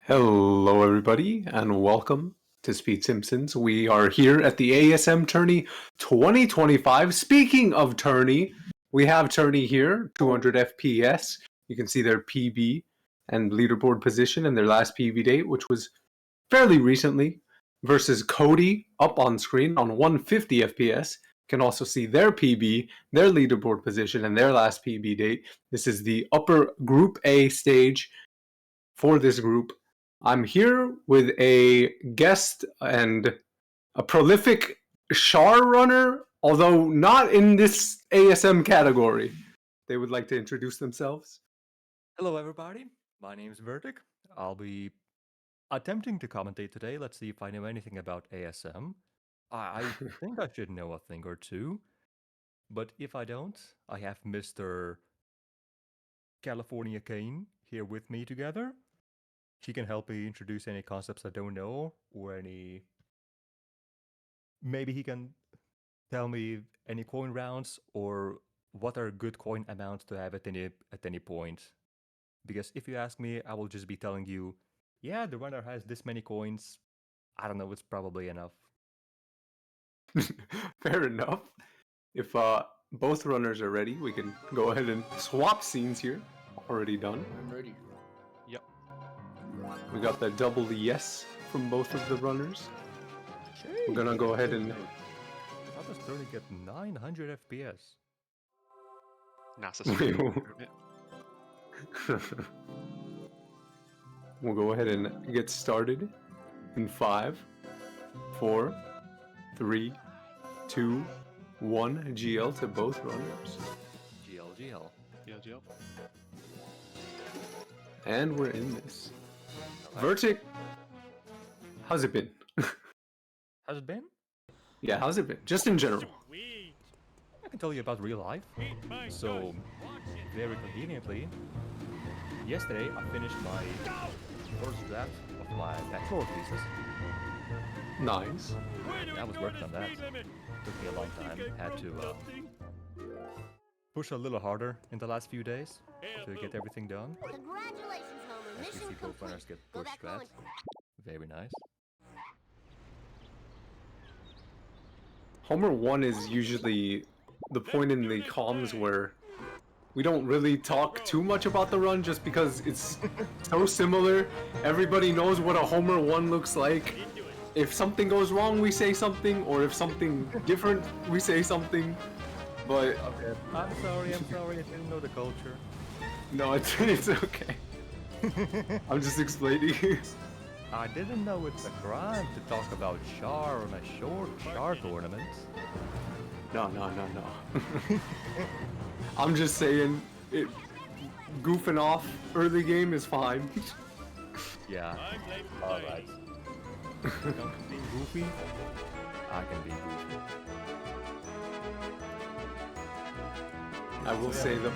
Hello, everybody, and welcome to Speed Simpsons. We are here at the ASM Turney 2025. Speaking of Turney, we have Turney here, 200 FPS. You can see their PB and leaderboard position and their last PB date, which was fairly recently, versus Cody up on screen on 150 FPS. You can also see their PB, their leaderboard position, and their last PB date. This is the upper Group A stage for this group. I'm here with a guest and a prolific Char runner, although not in this ASM category. They would like to introduce themselves. Hello, everybody. My name is Vertic. I'll be attempting to commentate today. Let's see if I know anything about ASM. I think I should know a thing or two. But if I don't, I have Mr. California Kane here with me together. He can help me introduce any concepts I don't know or any. Maybe he can tell me any coin rounds or what are good coin amounts to have at any point. Because if you ask me, I will just be telling you, yeah, the runner has this many coins. I don't know, it's probably enough. Fair enough. If both runners are ready, we can go ahead and swap scenes here. Already done. I'm ready. Yep. We got the double yes from both of the runners. We're gonna go ahead and... How does Turney get 900 FPS? NASA stream. We'll go ahead and get started in 5, 4, 3, 2, 1. GL to both runners. GL. GL. And we're in this. Vertic, how's it been? Has it been? Yeah, how's it been? Just in general. I can tell you about real life. So, very conveniently, yesterday I finished my first draft of my bachelor thesis. Nice. I was working on that. Took me a long time. Had to push a little harder in the last few days to get everything done. Congratulations, Homer. As you see, both runners get Go pushed back drafts. Very nice. Homer 1 is usually the point in the comms where we don't really talk too much about the run just because it's so similar. Everybody knows what a Homer 1 looks like. If something goes wrong, we say something, or if something different, we say something. But Okay. I'm sorry, I didn't know the culture. no, it's okay. I'm just explaining. I didn't know it's a crime to talk about Char on a short Char tournament. No. I'm just saying, goofing off early game is fine. Yeah. Alright. Being goofy, I can be goofy. I will say that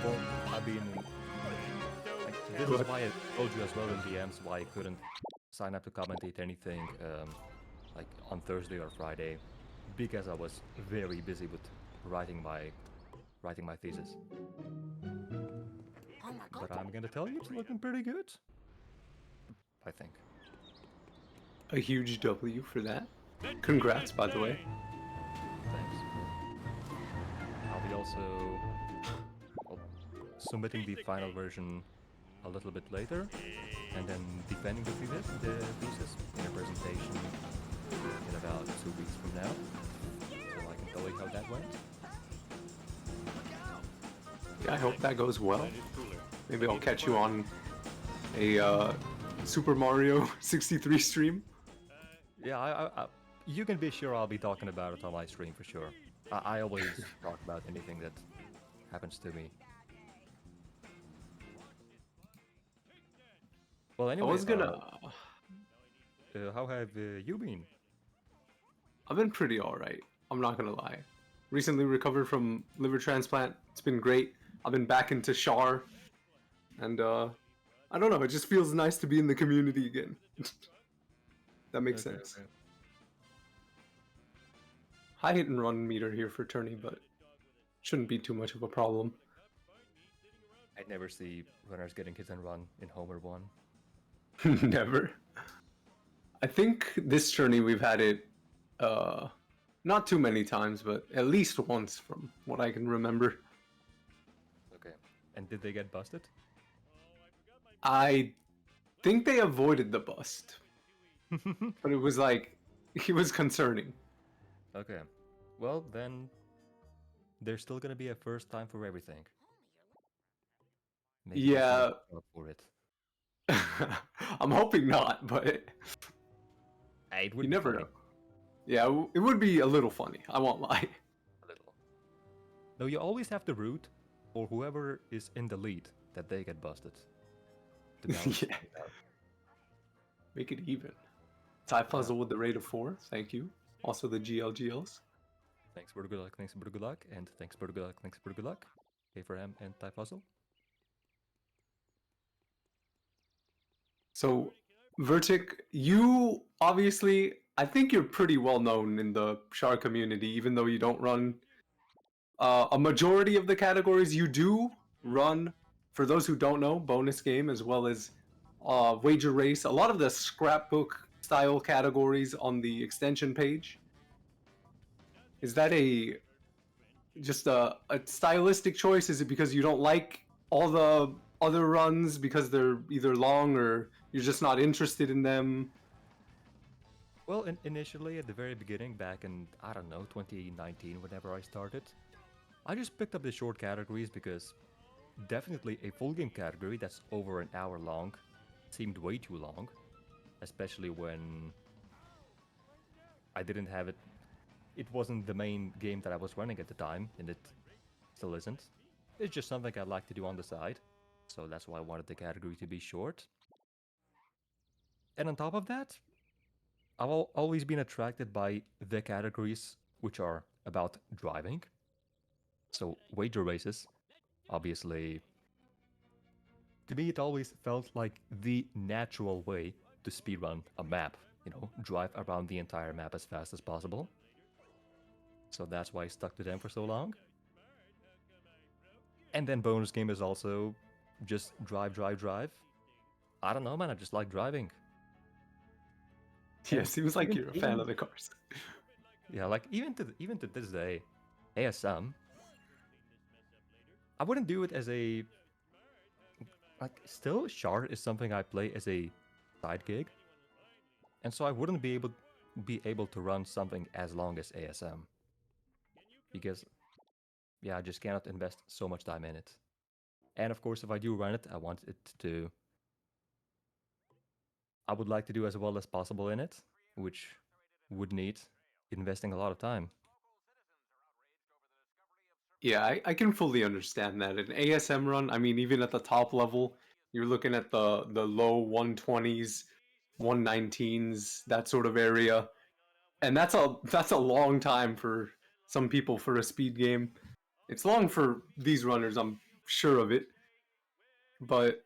I've been... Like, this is why I told you as well in DMs why I couldn't sign up to commentate anything like on Thursday or Friday, because I was very busy with writing my thesis. Oh my God. But I'm gonna tell you, it's looking pretty good. I think. a huge W for that. Congrats, by the way. Thanks. I'll be also submitting the final version a little bit later, and then defending the thesis in a presentation in about 2 weeks from now. So I can tell you how that went. Yeah, I hope that goes well. Maybe I'll catch you on a Super Mario 63 stream. Yeah, I you can be sure I'll be talking about it on my stream for sure. I always talk about anything that happens to me. Well, anyway, I was gonna... how have you been? I've been pretty alright, I'm not gonna lie. Recently recovered from liver transplant, it's been great. I've been back into Char, and I don't know, it just feels nice to be in the community again. That makes sense. Okay. High hit and run meter here for Turney, but shouldn't be too much of a problem. I never see runners getting hit and run in Homer 1. Never. I think this journey we've had it not too many times, but at least once from what I can remember. Okay. And did they get busted? I think they avoided the bust, but it was like it was concerning. Okay. Well, then there's still gonna be a first time for everything. Maybe they should Yeah, make up for it. I'm hoping not, but Hey, it you would be never funny. know. Yeah, it would be a little funny. I won't lie. A little. Though you always have to root for whoever is in the lead that they get busted. To balance Yeah. things out. Make it even. Tie puzzle with the rate of 4. Thank you. Also the GLGLs. Thanks for the good luck, thanks for the good luck, and thanks for the good luck, thanks for the good luck. Okay, for him and Ty Puzzle. So, Vertic, you obviously, I think you're pretty well known in the Char community, even though you don't run a majority of the categories. You do run, for those who don't know, bonus game as well as wager race. A lot of the scrapbook style categories on the extension page. Is that just a stylistic choice? Is it because you don't like all the other runs because they're either long or you're just not interested in them? Well, initially at the very beginning, back in, I don't know, 2019, whenever I started, I just picked up the short categories because definitely a full game category that's over an hour long seemed way too long, especially when I didn't have it. It wasn't the main game that I was running at the time, and it still isn't. It's just something I like to do on the side, so that's why I wanted the category to be short. And on top of that, I've always been attracted by the categories which are about driving. So wager races, obviously, to me it always felt like the natural way to speedrun a map. You know, drive around the entire map as fast as possible. So that's why I stuck to them for so long. And then bonus game is also just drive, drive, drive. I don't know, man. I just like driving. Yeah, And seems like you're a fan of the cars. yeah, like even to this day, ASM. I wouldn't do it as a like. Still, Shard is something I play as a side gig, and so I wouldn't be able to run something as long as ASM because yeah, I just cannot invest so much time in it. And of course, if I do run it, I want it to. I would like to do as well as possible in it, which would need investing a lot of time. Yeah, I can fully understand that. An ASM run, I mean, even at the top level, you're looking at the low 120s, 119s, that sort of area. And that's a long time for some people for a speed game. It's long for these runners, I'm sure of it. But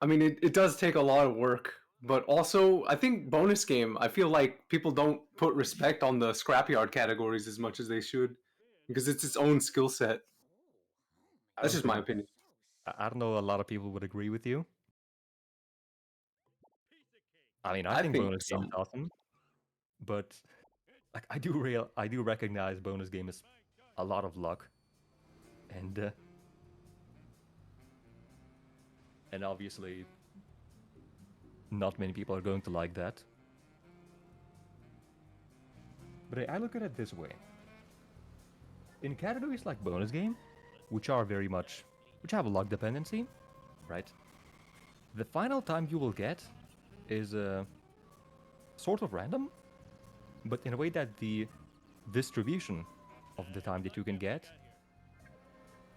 I mean, it does take a lot of work. But also, I think bonus game, I feel like people don't put respect on the scrapyard categories as much as they should because it's its own skill set. I That's don't just my think opinion. I don't know. A lot of people would agree with you. I mean, I I think think bonus game is some. awesome, but like I do recognize bonus game is a lot of luck, and uh, and obviously not many people are going to like that. But I look at it this way: in categories like bonus game, which are very much which have a luck dependency, right? The final time you will get is sort of random, but in a way that the distribution of the time that you can get,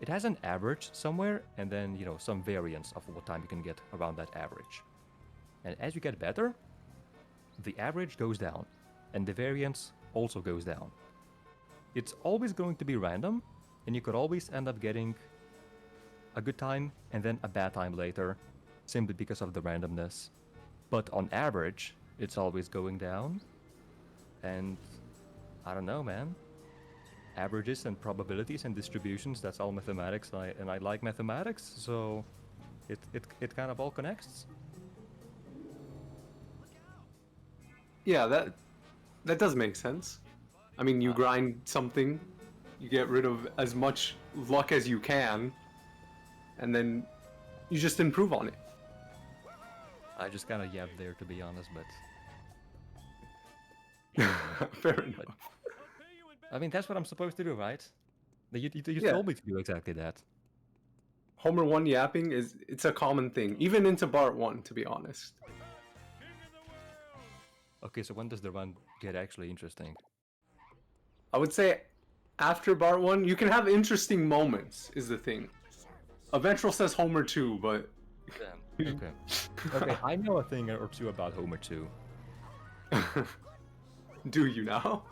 it has an average somewhere, and then some variance of what time you can get around that average. And as you get better, the average goes down, and the variance also goes down. It's always going to be random, and you could always end up getting a good time and then a bad time later, simply because of the randomness. But on average, it's always going down, and I don't know, man. Averages and probabilities and distributions, that's all mathematics, and I like mathematics, so it kind of all connects. Yeah, that does make sense. I mean, you grind something, you get rid of as much luck as you can, and then you just improve on it. I just kind of yapped there, to be honest, but Fair enough. I mean, that's what I'm supposed to do, right? You Yeah. told me to do exactly that. Homer 1 yapping it's a common thing, even into Bart 1, to be honest. Okay, so when does the run get actually interesting? I would say after Bart 1, you can have interesting moments, is the thing. Ventral says Homer 2, but... Damn. Okay. Okay, I know a thing or two about Homer 2. Do you now?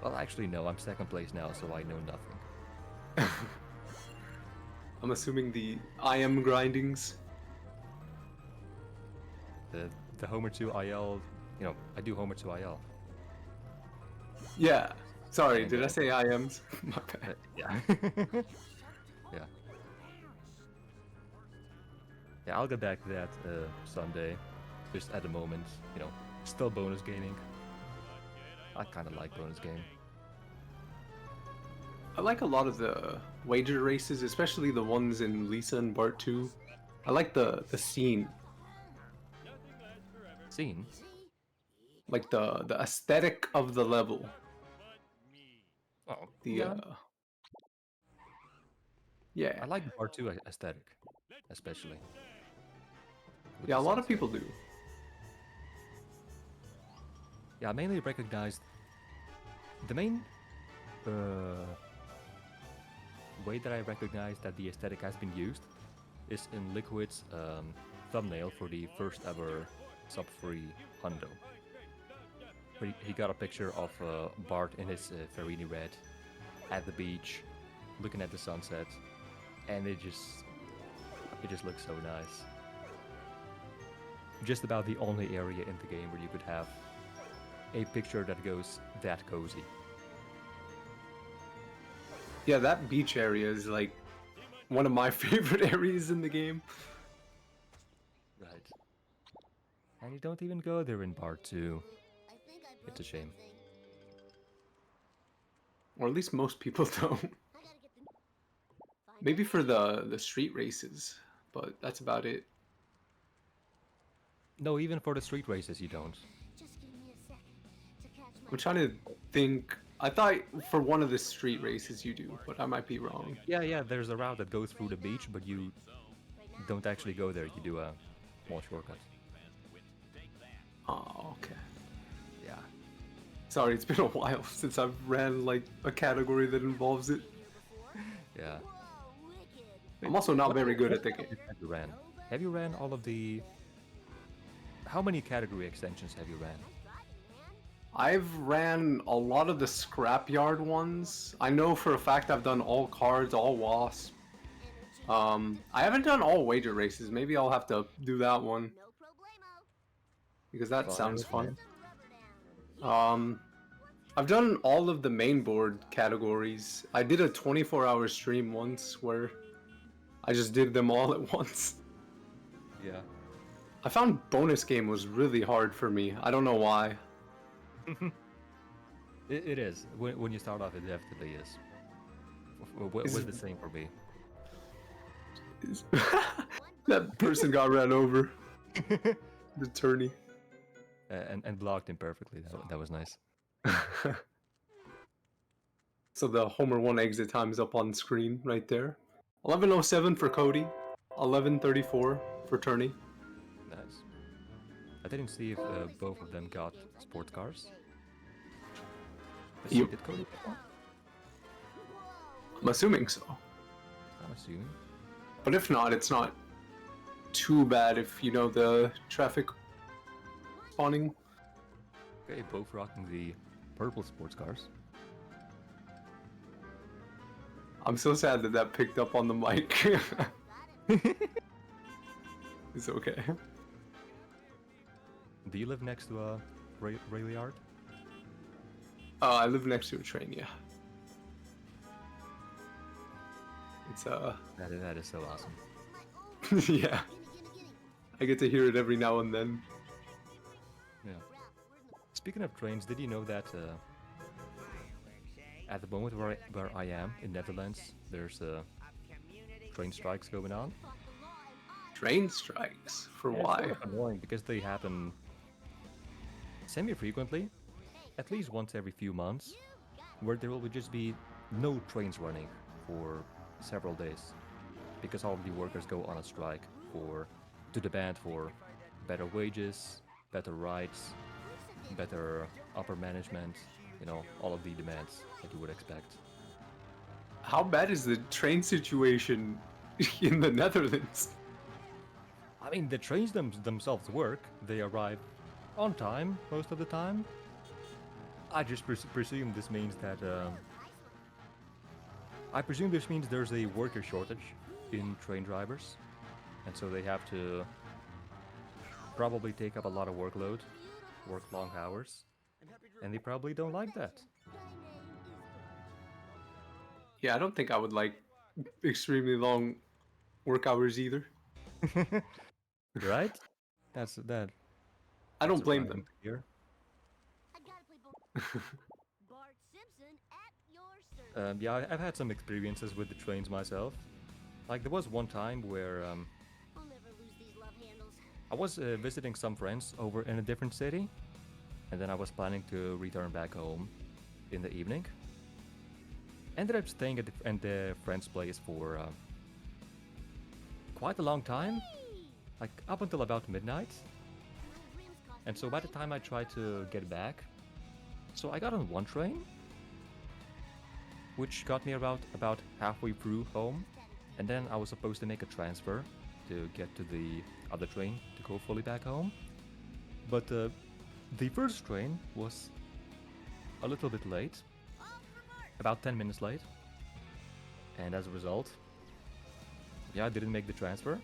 Well, actually, no. I'm second place now, so I know nothing. I'm assuming the IM grindings. The Homer 2 IL, you know, I do Homer 2 IL. Yeah. Sorry, And, did I say IMs? My bad. Yeah. Yeah. Yeah, I'll get back to that Sunday. Just at the moment, you know, still bonus gaming. I kind of like bonus game. I like a lot of the wager races, especially the ones in Lisa and Bart 2. I like the scene, Scene? like the aesthetic of the level. Oh, The yeah. Yeah, I like the part 2 aesthetic, especially. With yeah, a the lot of sunset. people do. Yeah, I mainly recognized the main way that I recognize that the aesthetic has been used is in Liquid's thumbnail for the first ever sub-free hundo. Where he got a picture of Bart in his Ferini red at the beach, looking at the sunset, and it just looks so nice. Just about the only area in the game where you could have a picture that goes that cozy. Yeah, that beach area is like one of my favorite areas in the game. Right. And you don't even go there in part 2. I think I It's a broke shame. something. Or at least most people don't. I gotta get the... Find Maybe out. for the street races, but that's about it. No, even for the street races you don't. Just give me a second to catch my... I'm trying to think. I thought for one of the street races you do, but I might be wrong. Yeah, there's a route that goes through the beach, but you don't actually go there. You do a small shortcut. Oh, okay. Yeah. Sorry, it's been a while since I've ran like a category that involves it. Yeah. Whoa, wicked. I'm also not very good at the game. Have you ran all of the... How many category extensions have you ran? I've ran a lot of the scrapyard ones. I know for a fact I've done all cards, all wasp. I haven't done all wager races. Maybe I'll have to do that one No problemo. because that Fine sounds with fun. Put the rubber down. I've done all of the main board categories. I did a 24-hour stream once where I just did them all at once. Yeah. I found bonus game was really hard for me. I don't know why. It is. When you start off, it definitely is. It was the same for me. That person got ran over. The Turney. And blocked him perfectly. That was nice. So the Homer 1 exit time is up on screen right there. 11:07 for Cody. 11:34 for Turney. Nice. I didn't see if both of them got sports cars. Let's see, Yep. did Cody get one? I'm assuming so. I'm assuming. But if not, it's not too bad if you know the traffic spawning. Okay, both rocking the purple sports cars. I'm so sad that that picked up on the mic. It's okay. Do you live next to a rail yard? I live next to a train, yeah. It's That is so awesome. yeah. I get to hear it every now and then. Speaking of trains, did you know that at the moment where I am in Netherlands, there's train strikes going on? Train strikes? For And it's why? sort of annoying because they happen semi-frequently, at least once every few months, where there will just be no trains running for several days because all of the workers go on a strike to demand for better wages, better rights, better upper management, all of the demands that you would expect. How bad is the train situation in the Netherlands? I mean, the trains themselves work. They arrive on time most of the time. I just presume this means that there's a worker shortage in train drivers, and so they have to probably take up a lot of workload, work long hours, and they probably don't like that. Yeah, I don't think I would like extremely long work hours either. Right? That's that. I don't that's blame surprising them. to hear. I gotta play Bart Simpson at your service. Yeah, I've had some experiences with the trains myself. Like there was one time where I'll never lose these love handles. I was visiting some friends over in a different city, and then I was planning to return back home in the evening. Ended up staying at the friend's place for quite a long time, like up until about midnight. My rims cost And so by the $9. time I tried to get back, so I got on one train, which got me about halfway through home, and then I was supposed to make a transfer to get to the other train to go fully back home. But the first train was a little bit late, about 10 minutes late, and as a result, yeah, I didn't make the transfer,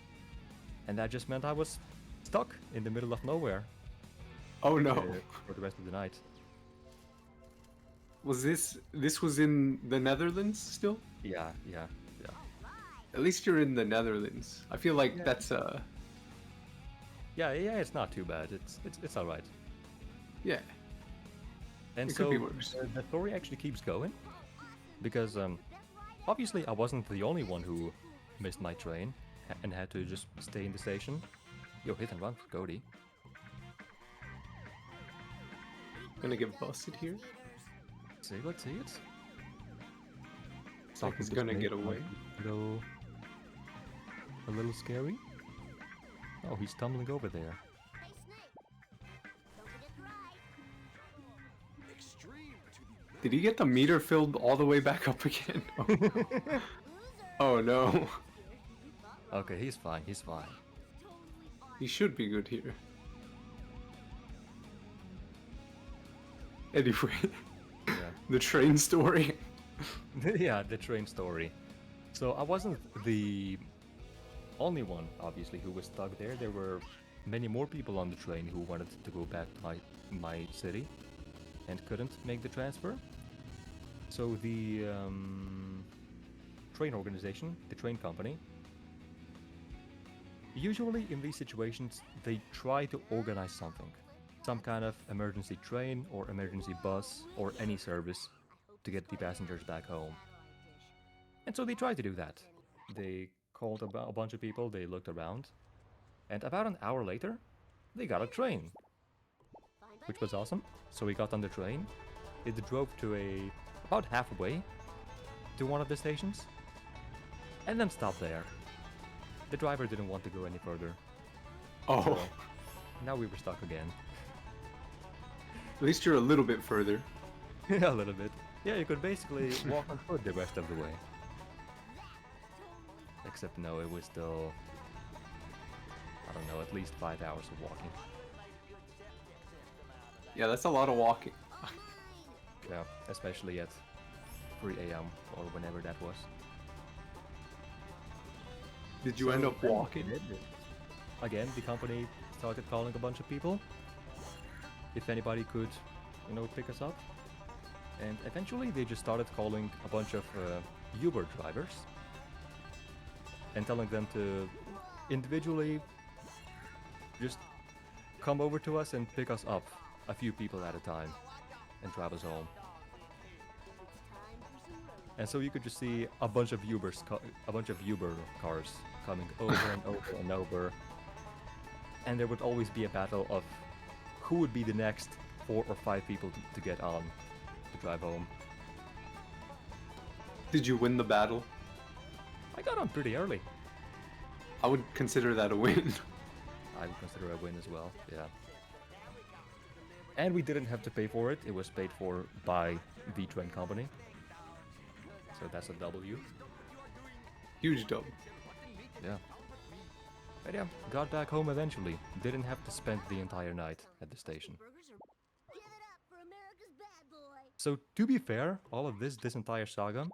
and that just meant I was stuck in the middle of nowhere Oh no. for the rest of the night. Was this was in the Netherlands still? Yeah. At least you're in the Netherlands. I feel like Yeah. that's Yeah, it's not too bad. It's all right. yeah. And It so could be worse. the story actually keeps going because obviously I wasn't the only one who missed my train and had to just stay in the station. Yo, hit and run for Cody. Gonna get busted here. Let's see it. It's like he's gonna get away. A little scary. Oh, he's tumbling over there. Hey, Snake. Don't forget the ride. Did he get the meter filled all the way back up again? Loser. Oh no. Okay, he's fine. He's fine. Totally fine. He should be good here. Anyway, Yeah. the train story. Yeah, the train story. So I wasn't the only one, obviously, who was stuck there. There were many more people on the train who wanted to go back to my city and couldn't make the transfer. So the train organization, the train company, usually in these situations, they try to organize something. Some kind of emergency train or emergency bus or any service to get the passengers back home. And so they tried to do that. They called a bunch of people, they looked around, and about an hour later, they got a train, Fine by which was me. awesome. So we got on the train. It drove to about halfway to one of the stations, and then stopped there. The driver didn't want to go any further. Oh, So now we were stuck again. at least you're a little bit further. A little bit. Yeah, you could basically walk on foot the rest of the way. Except no, it was still, I don't know, at least 5 hours of walking. Yeah, that's a lot of walking. Yeah, especially at 3 a.m. or whenever that was. Did you end So up then walking? Again, the company started calling a bunch of people if anybody could, pick us up. And eventually they just started calling a bunch of Uber drivers and telling them to individually just come over to us and pick us up a few people at a time and drive us home. And so you could just see a bunch of Uber cars coming over and over and over. And there would always be a battle of who would be the next 4 or 5 people to get on to drive home. Did you win the battle? I got on pretty early. I would consider that a win. I would consider a win as well, yeah. And we didn't have to pay for it. It was paid for by the train company. So that's a W. Huge dub. Yeah. But yeah, got back home eventually. Didn't have to spend the entire night at the station. Give it up for America's bad boy. So to be fair, all of this entire saga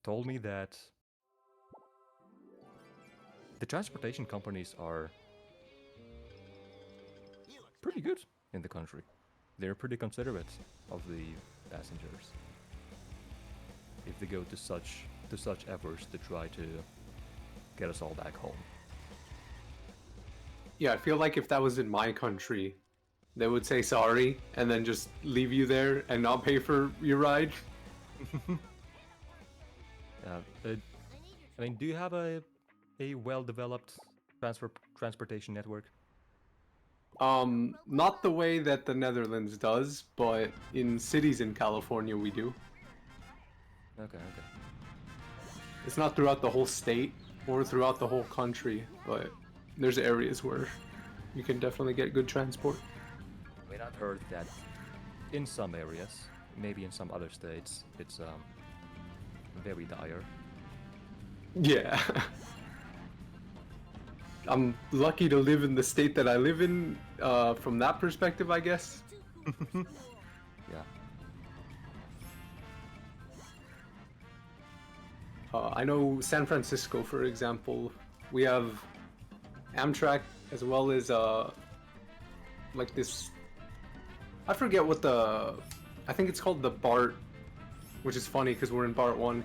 told me that the transportation companies are pretty good in the country. They're pretty considerate of the passengers. If they go to such efforts to try to get us all back home. Yeah, I feel like if that was in my country, they would say sorry and then just leave you there and not pay for your ride. I mean, do you have a well-developed transportation network? Not the way that the Netherlands does, but in cities in California we do. Okay. It's not throughout the whole state or throughout the whole country, but there's areas where you can definitely get good transport. I mean, I've heard that in some areas, maybe in some other states, it's very dire. Yeah. I'm lucky to live in the state that I live in, from that perspective, I guess. Yeah. I know San Francisco, for example, we have Amtrak as well as like this. I forget what I think it's called the BART, which is funny because we're in BART 1.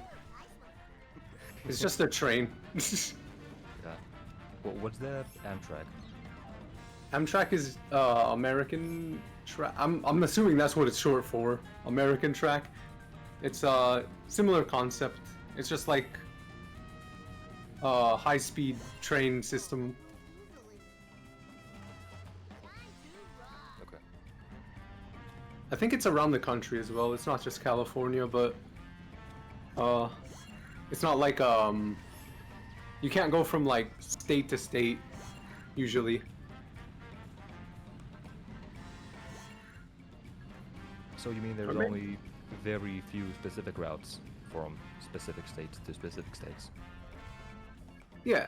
It's just a train. Yeah. What's the Amtrak? Amtrak is American track. I'm assuming that's what it's short for. American track. It's a similar concept. It's just like a high-speed train system. Okay. I think it's around the country as well. It's not just California, but it's not like you can't go from like state to state usually. So you mean there's only very few specific routes from specific states to specific states? Yeah.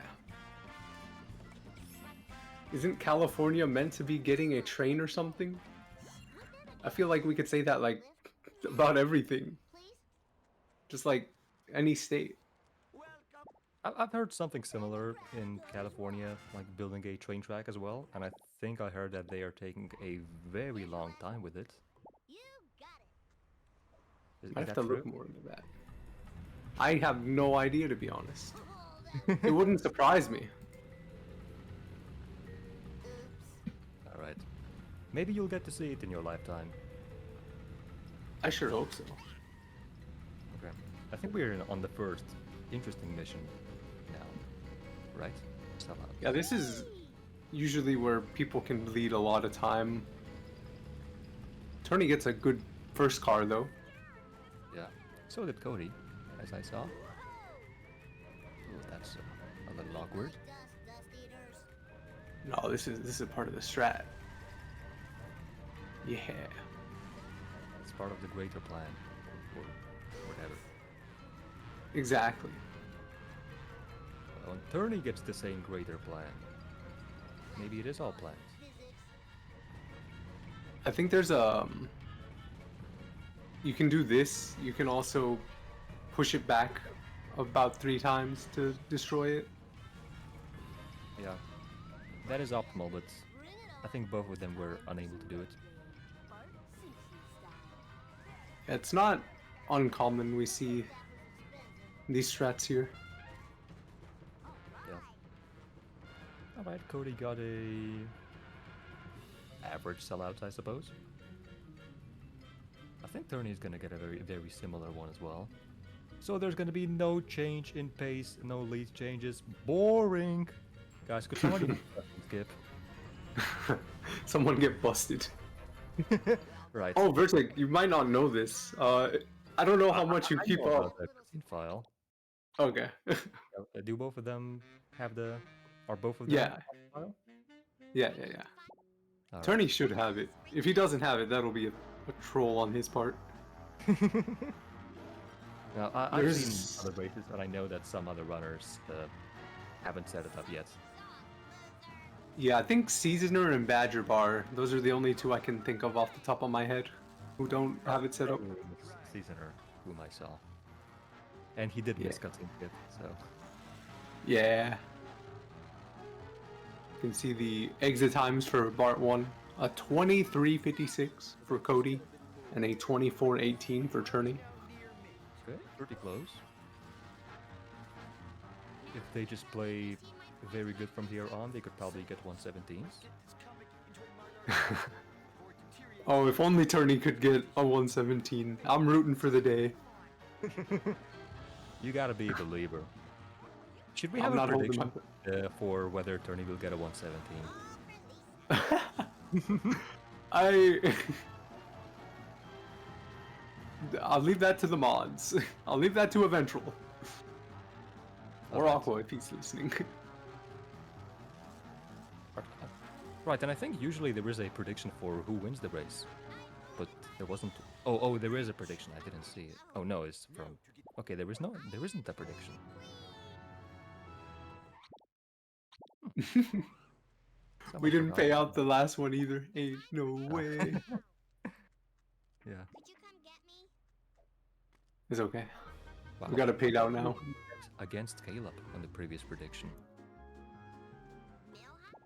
Isn't California meant to be getting a train or something? I feel like we could say that like about everything. Just like any state. I've heard something similar in California, like building a train track as well, and I think I heard that they are taking a very long time with it. You got it. I have that to true? look more into that. I have no idea, to be honest. It wouldn't surprise me. Alright. Maybe you'll get to see it in your lifetime. I sure hope so. Okay. I think we're on the first interesting mission now, right? Sellout. Yeah, this is usually where people can bleed a lot of time. Turney gets a good first car, though. Yeah. So did Cody, as I saw. Oh, that's a little awkward. No, this is a part of the strat. Yeah. It's part of the greater plan, or whatever. Exactly. Well, when Turney gets the same greater plan, maybe it is all planned. I think there's you can do this. You can also push it back about 3 times to destroy it. Yeah, that is optimal, but I think both of them were unable to do it. It's not uncommon we see these strats here. Yeah. Alright, Cody got a average sellout, I suppose. I think Turney is gonna get a very similar one as well. So there's gonna be no change in pace, no lead changes. Boring. Guys, could somebody skip? Someone get busted. Right. Oh, Vertic, you might not know this. I don't know how much you I keep know up. about the cutscene file. Okay. Do both of them have the? Are both of them Yeah. on the file? Yeah. All right. Turney should have it. If he doesn't have it, that'll be a troll on his part. Now, I've seen There's- other races, and I know that some other runners haven't set it up yet. Yeah, I think Seasoner and Badger Bar, those are the only two I can think of off the top of my head who don't have it set up. Seasoner, whom I saw. And he did miss cutscene kit, so. Yeah. You can see the exit times for Bart 1. A 23:56 for Cody and a 24:18 for Turney. Okay, pretty close. If they just play very good from here on, they could probably get 117s. Oh, if only Turney could get a 117. I'm rooting for the day. You gotta be a believer. Should we I'm have a not holding prediction for whether Turney will get a 117? I'll leave that to the mods. I'll leave that to Eventual. Or Alright. Aqua if he's listening. Right, and I think usually there is a prediction for who wins the race. But there wasn't. Oh, there is a prediction. I didn't see it. Oh no, it's from. Okay, there isn't a prediction. We didn't Someone pay forgot. out the last one either. Ain't no way. Yeah. Could you come get me? It's okay. Wow. We got it paid out now. Against Caleb on the previous prediction.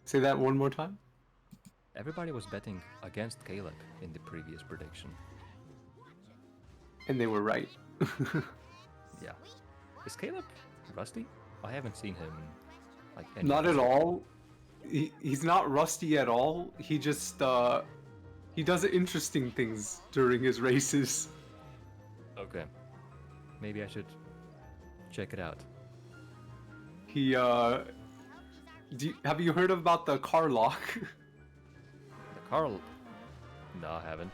Say that one more time. Everybody was betting against Caleb in the previous prediction. And they were right. Yeah. Is Caleb rusty? I haven't seen him like any Not at all. He's not rusty at all. He just he does interesting things during his races. Okay. Maybe I should check it out. He have you heard about the car lock? The Carl. No, I haven't.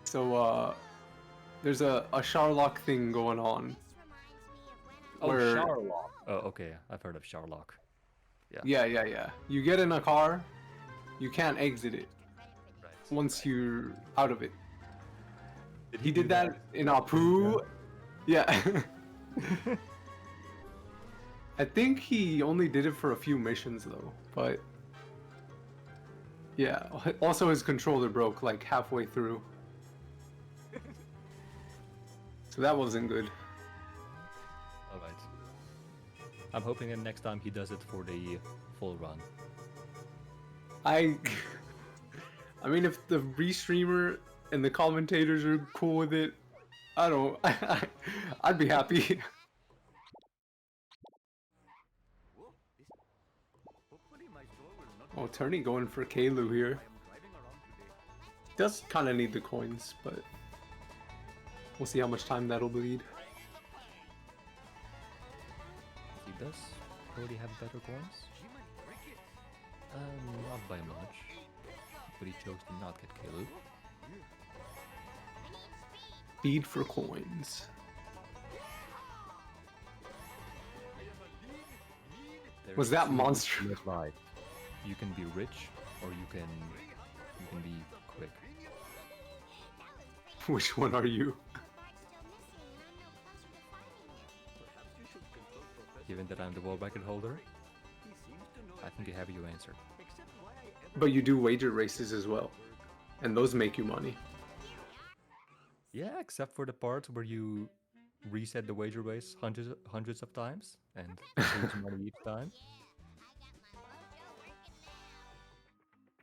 So there's a Sharlock thing going on. Oh, Where- Sharlock. Oh, okay. I've heard of Sharlock. Yeah. You get in a car, you can't exit it Right. once you're out of it. He do did that in Apu. Yeah. I think he only did it for a few missions though, but yeah. Also, his controller broke like halfway through, so that wasn't good. All right. I'm hoping that next time he does it for the full run. I mean, if the restreamer and the commentators are cool with it, I don't. I'd be happy. Oh, Turney going for Kalu here. Does kind of need the coins, but we'll see how much time that'll bleed. He does already have better coins. Not by much. But he chose to not get Caleb. Feed for coins. Was that two monster? ways to live life. You can be rich, or you can be quick. Which one are you? Given that I'm the world record holder, I think you have your answer. But you do wager races as well, and those make you money. Yeah, except for the part where you reset the wager race hundreds of times and lose money each time.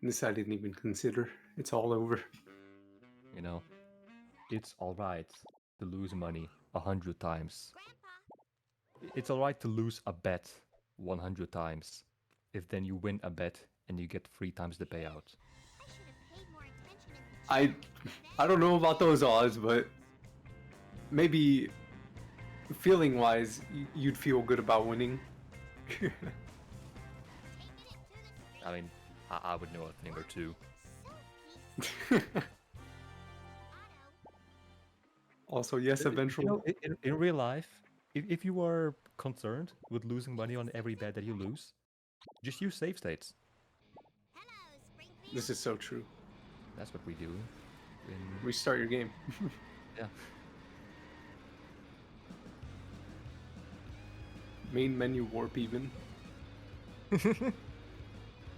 This I didn't even consider. It's all over. You know, it's alright to lose money 100 times. It's alright to lose a bet 100 times if then you win a bet and you get 3 times the payout. I don't know about those odds, but maybe feeling-wise, you'd feel good about winning. I mean, I would know a thing or two. Also, yes, You eventually. know, in real life, if you are concerned with losing money on every bet that you lose, just use save states. This is so true. That's what we do. Restart your game. Yeah. Main menu warp even.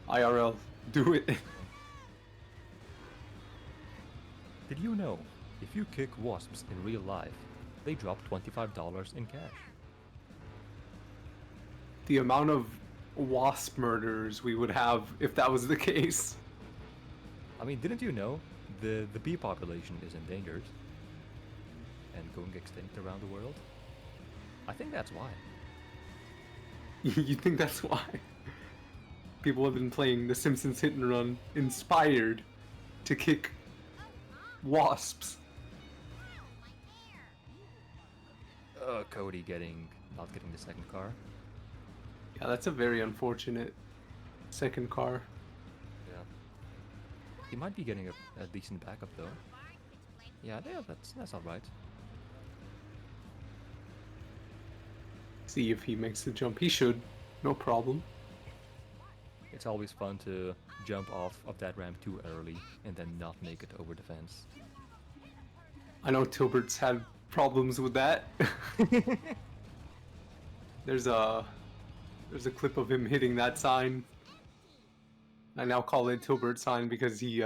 IRL, do it. Did you know, if you kick wasps in real life, they drop $25 in cash? The amount of wasp murders we would have if that was the case. I mean, didn't you know the bee population is endangered and going extinct around the world? I think that's why. You think that's why? People have been playing The Simpsons Hit and Run inspired to kick wasps. Cody not getting the second car. Yeah, that's a very unfortunate second car. Yeah. He might be getting a decent backup though. Yeah, that's alright. See if he makes the jump. He should. No problem. It's always fun to jump off of that ramp too early and then not make it over the fence. I know Tilbert's had problems with that. There's a clip of him hitting that sign. I now call it Tilbert sign because he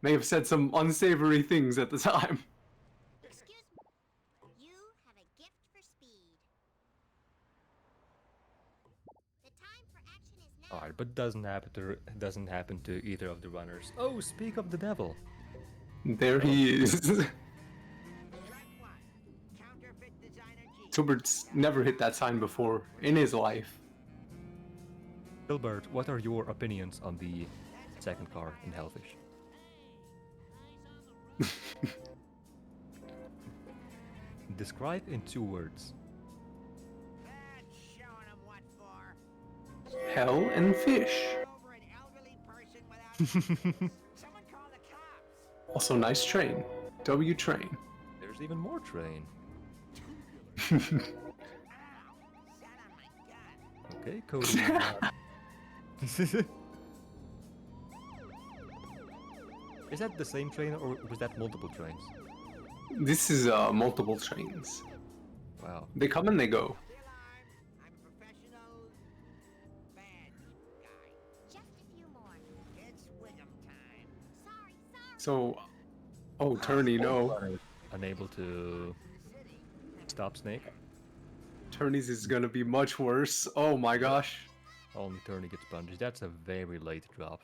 may have said some unsavory things at the time. Excuse me. You have a gift for speed. The time for action is now. Alright, but doesn't happen to either of the runners. Oh, speak of the devil. There he is. Tilbert's never hit that sign before in his life. Gilbert, what are your opinions on the second car in Hellfish? Describe in 2 words. Hell and fish. Also, nice train. W train. There's even more train. Okay, Cody. Is that the same train or was that multiple trains? This is multiple trains. Wow. They come and they go. I'm a professional bad guy. Just a few more. It's Wiggum time. Sorry. So, oh, Turney, no. Unable to stop Snake. Turney's is gonna be much worse. Oh my gosh. Only Turney gets punished. That's a very late drop.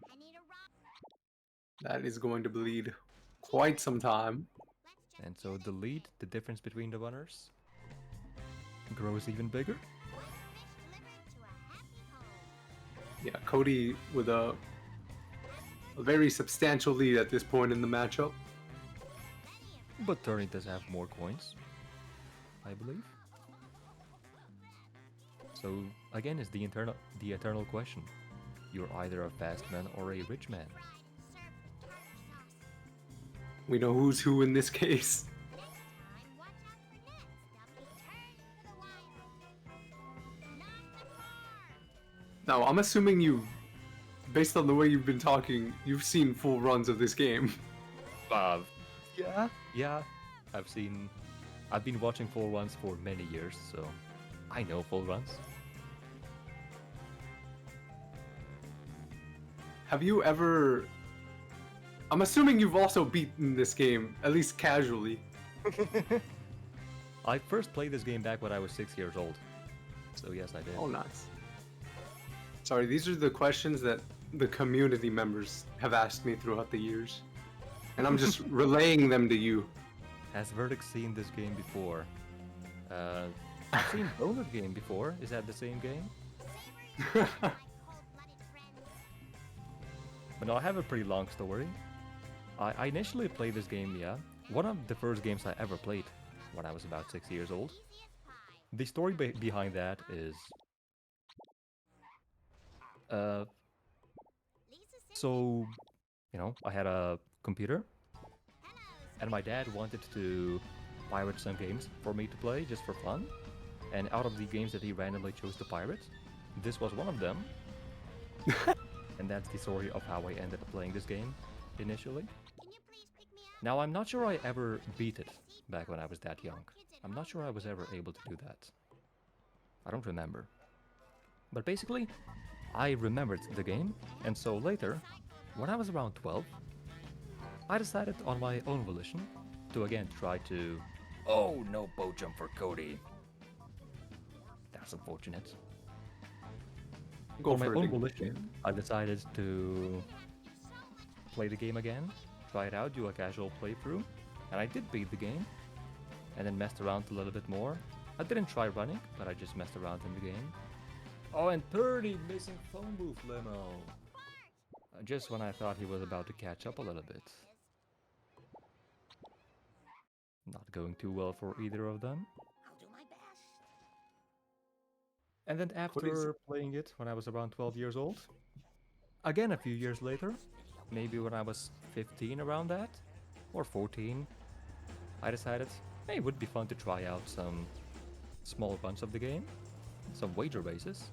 I need a rock. That is going to bleed quite some time. And so the lead, the difference between the runners, grows even bigger. Yeah, Cody with a very substantial lead at this point in the matchup. But Turney does have more coins, I believe. So again, it's the eternal question. You're either a fast man or a rich man. We know who's who in this case. Now, I'm assuming you, based on the way you've been talking, you've seen full runs of this game. Yeah. I've been watching full runs for many years, so I know full runs. Have you ever... I'm assuming you've also beaten this game, at least casually. I first played this game back when I was 6 years old. So yes, I did. Oh, nice. Sorry, these are the questions that the community members have asked me throughout the years. And I'm just relaying them to you. Has Verdict seen this game before? I've seen Donut Game before. Is that the same game? But no, I have a pretty long story. I initially played this game, yeah. One of the first games I ever played when I was about 6 years old. The story behind that is... So, you know, I had a computer, and my dad wanted to pirate some games for me to play just for fun. And out of the games that he randomly chose to pirate, this was one of them. And that's the story of how I ended up playing this game initially. Now, I'm not sure I ever beat it back when I was that young. I'm not sure I was ever able to do that. I don't remember. But basically, I remembered the game, and so later, when I was around 12, I decided on my own volition to again try to... Oh, no bow jump for Cody. That's unfortunate. Go On my for it own again. volition, I decided to play the game again, try it out, do a casual playthrough, and I did beat the game, and then messed around a little bit more. I didn't try running, but I just messed around in the game. Oh, and Turney missing phone booth limo. Just when I thought he was about to catch up a little bit. Not going too well for either of them. I'll do my best. And then after playing it when I was around 12 years old, again a few years later, maybe when I was 15 around that, or 14, I decided, hey, it would be fun to try out some small runs of the game, some wager races.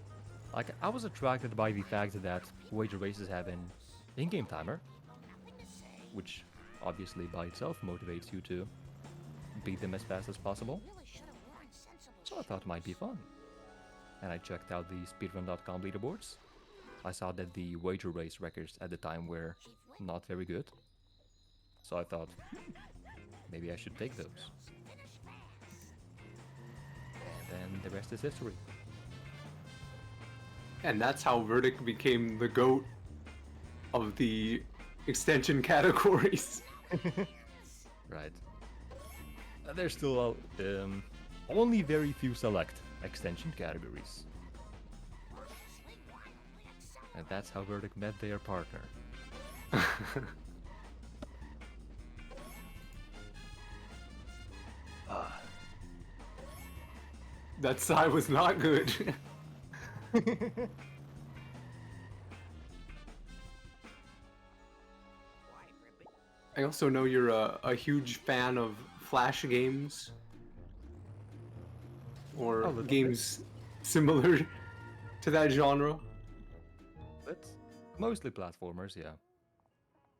Like, I was attracted by the fact that wager races have an in-game timer, which obviously by itself motivates you to beat them as fast as possible. So I thought it might be fun. And I checked out the speedrun.com leaderboards. I saw that the wager race records at the time were not very good. So I thought, maybe I should take those. And then the rest is history. And that's how Verdict became the GOAT of the extension categories. Right. There's still only very few select extension categories. And that's how Verdict met their partner. That sigh was not good. I also know you're a huge fan of Flash games. Or A little games similar to that genre. But mostly platformers, yeah.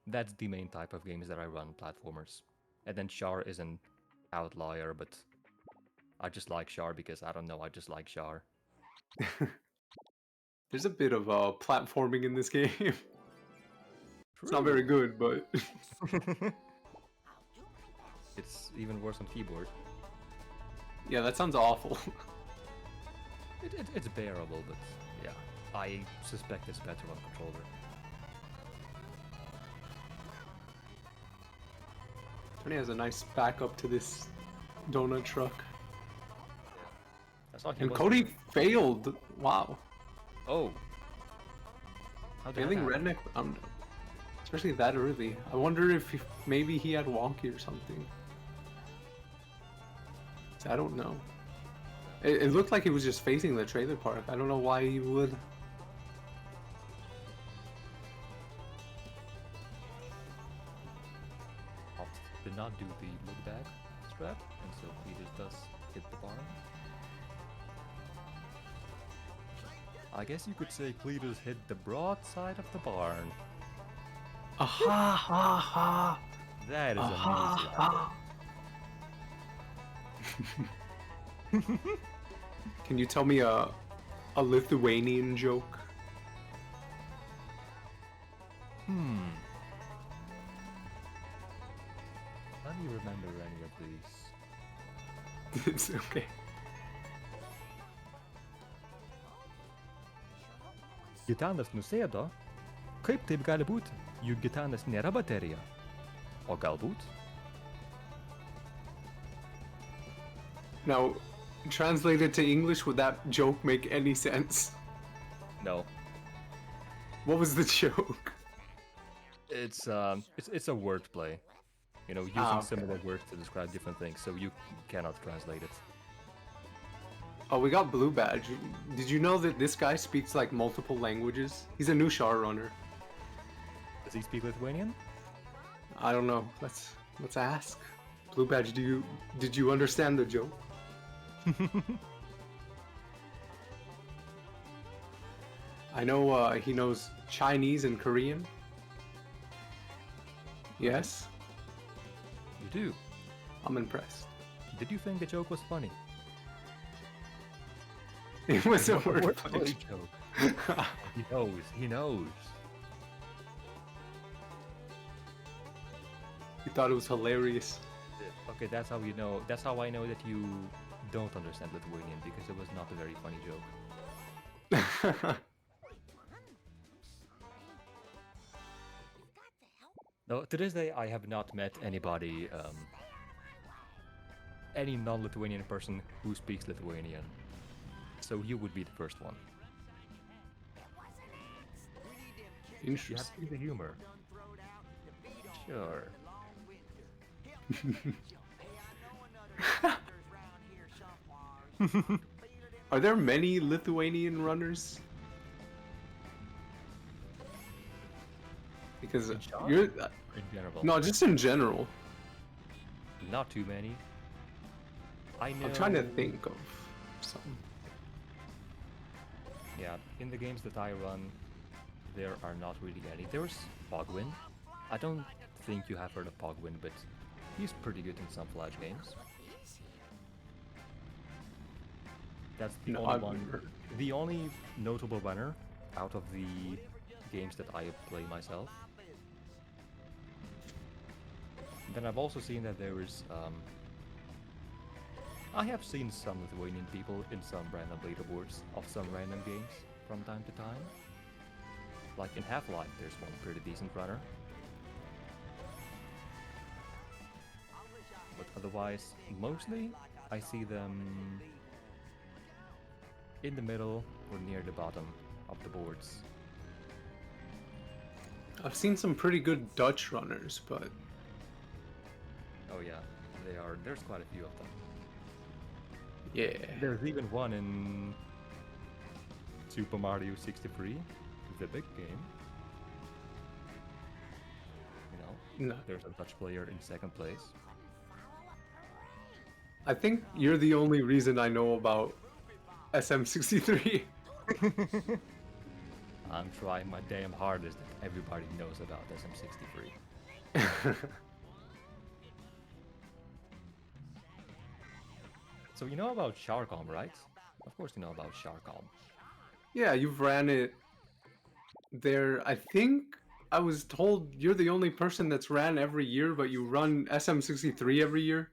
That's the main type of games that I run, platformers. And then Char is an outlier, but I just like Char because, I don't know, I just like Char. There's a bit of platforming in this game. It's not very good, but... It's even worse on keyboard. yeah, that sounds awful. It's bearable, but yeah, I suspect it's better on controller. Turney has a nice backup to this donut truck. I saw he And was- Cody failed. Wow. Oh. How did Failing that happen? redneck, especially that early. I wonder if maybe he had wonky or something. I don't know. It looked like he was just facing the trailer park. I don't know why he would. Opt did not do the look back strat, and so Peters does hit the barn. I guess you could say Cletus hit the broad side of the barn. Aha ha ha. That is Aha amazing. ha. Can you tell me a Lithuanian joke? Let me remember any of these. It's okay. Gitanas nusėdo? Kaip taip gali būti? Juk Gitanas nėra baterija. O galbūt? Now, translated to English, would that joke make any sense? No. What was the joke? It's a wordplay. You know, using okay. similar words to describe different things, so you cannot translate it. Oh, we got Blue Badge. Did you know that this guy speaks like multiple languages? He's a new Char runner. Does he speak Lithuanian? I don't know. Let's ask. Blue Badge, did you understand the joke? I know he knows Chinese and Korean. Yes, You do. I'm impressed. Did you think the joke was funny? It was a Wordplay wordplay. joke. He knows. He knows. He thought it was hilarious. Okay, that's how you know. That's how I know that you don't understand Lithuanian, because it was not a very funny joke. No, to this day, I have not met anybody, any non-Lithuanian person who speaks Lithuanian. So you would be the first one. You have to Interesting. see the humor. Sure. Are there many Lithuanian runners? Because In Char? you're In general. no, just in general. Not too many. I know. I'm trying to think of something. Yeah, in the games that I run, there are not really any. There's Pogwin. I don't think you have heard of Pogwin, but he's pretty good in some Flash games. That's the No, only I've one. never heard. The only notable runner out of the games that I play myself. Then I've also seen that there is. I have seen some Lithuanian people in some random leaderboards of some random games from time to time. Like in Half-Life, there's one pretty decent runner. But otherwise, mostly, I see them in the middle or near the bottom of the boards. I've seen some pretty good Dutch runners, but Oh yeah, there's quite a few of them. yeah. There's even one in Super Mario 63, the big game. You know, No, there's a Dutch player in second place. I think you're the only reason I know about SM63. I'm trying my damn hardest that everybody knows about SM63. So you know about Charcom, right? Of course you know about Charcom. Yeah, you've ran it there. I think I was told you're the only person that's ran every year, but you run SM63 every year.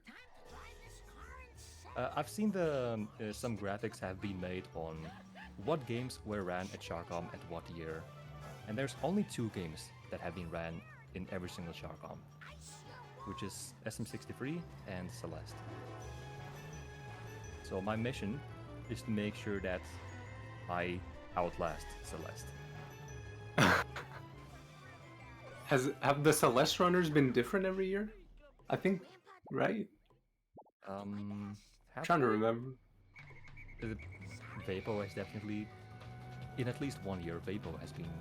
I've seen some graphics have been made on what games were ran at Charcom at what year. And there's only 2 games that have been ran in every single Charcom, which is SM63 and Celeste. So my mission is to make sure that I outlast Celeste. Have the Celeste runners been different every year? I think, right? Trying to remember. Vapo has definitely, in at least 1 year, Vapo has been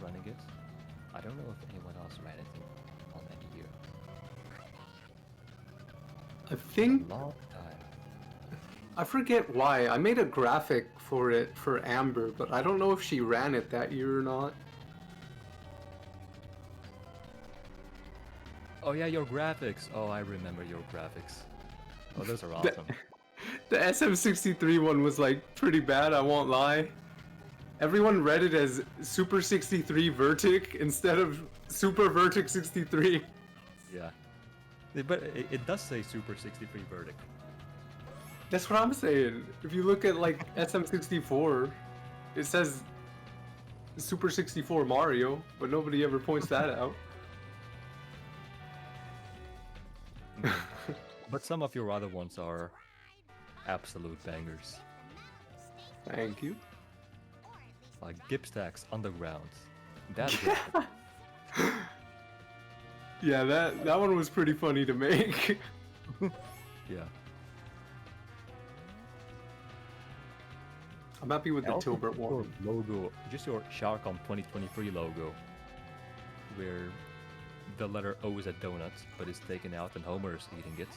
running it. I don't know if anyone else ran it on any year. I think Long time. I forget why. I made a graphic for it for Amber, but I don't know if she ran it that year or not. Oh yeah, your graphics. Oh, I remember your graphics. Oh, those are awesome. The SM63 one was like pretty bad, I won't lie. Everyone read it as Super 63 Vertic instead of Super Vertic 63. Yeah. But it does say Super 63 Verdict. That's what I'm saying. If you look at like SM64, it says Super 64 Mario, but nobody ever points that out. But some of your other ones are absolute bangers. Thank you. Like Gipstack's Underground. That graphic. Yeah, that one was pretty funny to make. Yeah. I'm happy with I the also Tilbert think your one. logo, just your Sharcom 2023 logo, where the letter O is a donut, but it's taken out and Homer is eating it.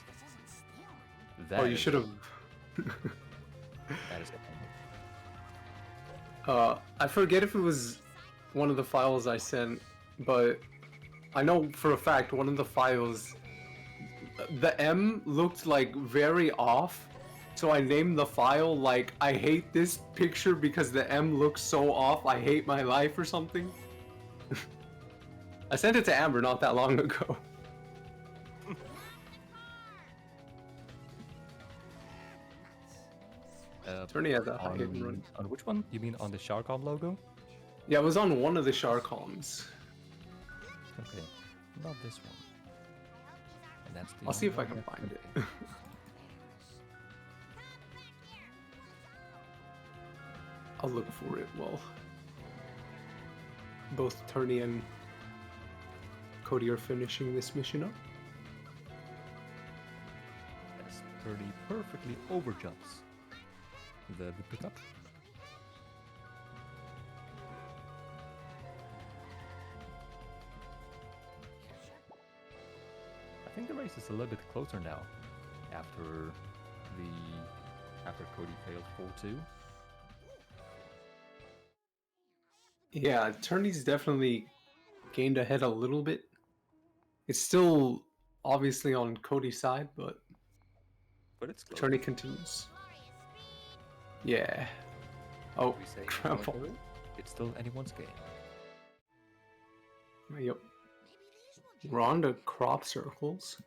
Oh, you is- should have. That is a I forget if it was one of the files I sent, but I know for a fact one of the files, the M looked like very off, so I named the file like I hate this picture because the M looks so off. I hate my life or something. I sent it to Amber not that long ago. Turney has a high hit and run. on which one? You mean on the Sharcom logo? Yeah, it was on one of the Sharcoms. Okay, not this one. And that's the I'll see if I only can one find that's it. okay. I'll look for it while both Turney and Cody are finishing this mission up. Yes, 30 perfectly overjumps the pickup. I think the race is a little bit closer now after Cody failed 4-2. Yeah, Turney's definitely gained ahead a little bit. It's still obviously on Cody's side, but But it's close. Turney continues. Yeah. Oh, We say crap. it's still anyone's game. Yep. We're on to crop circles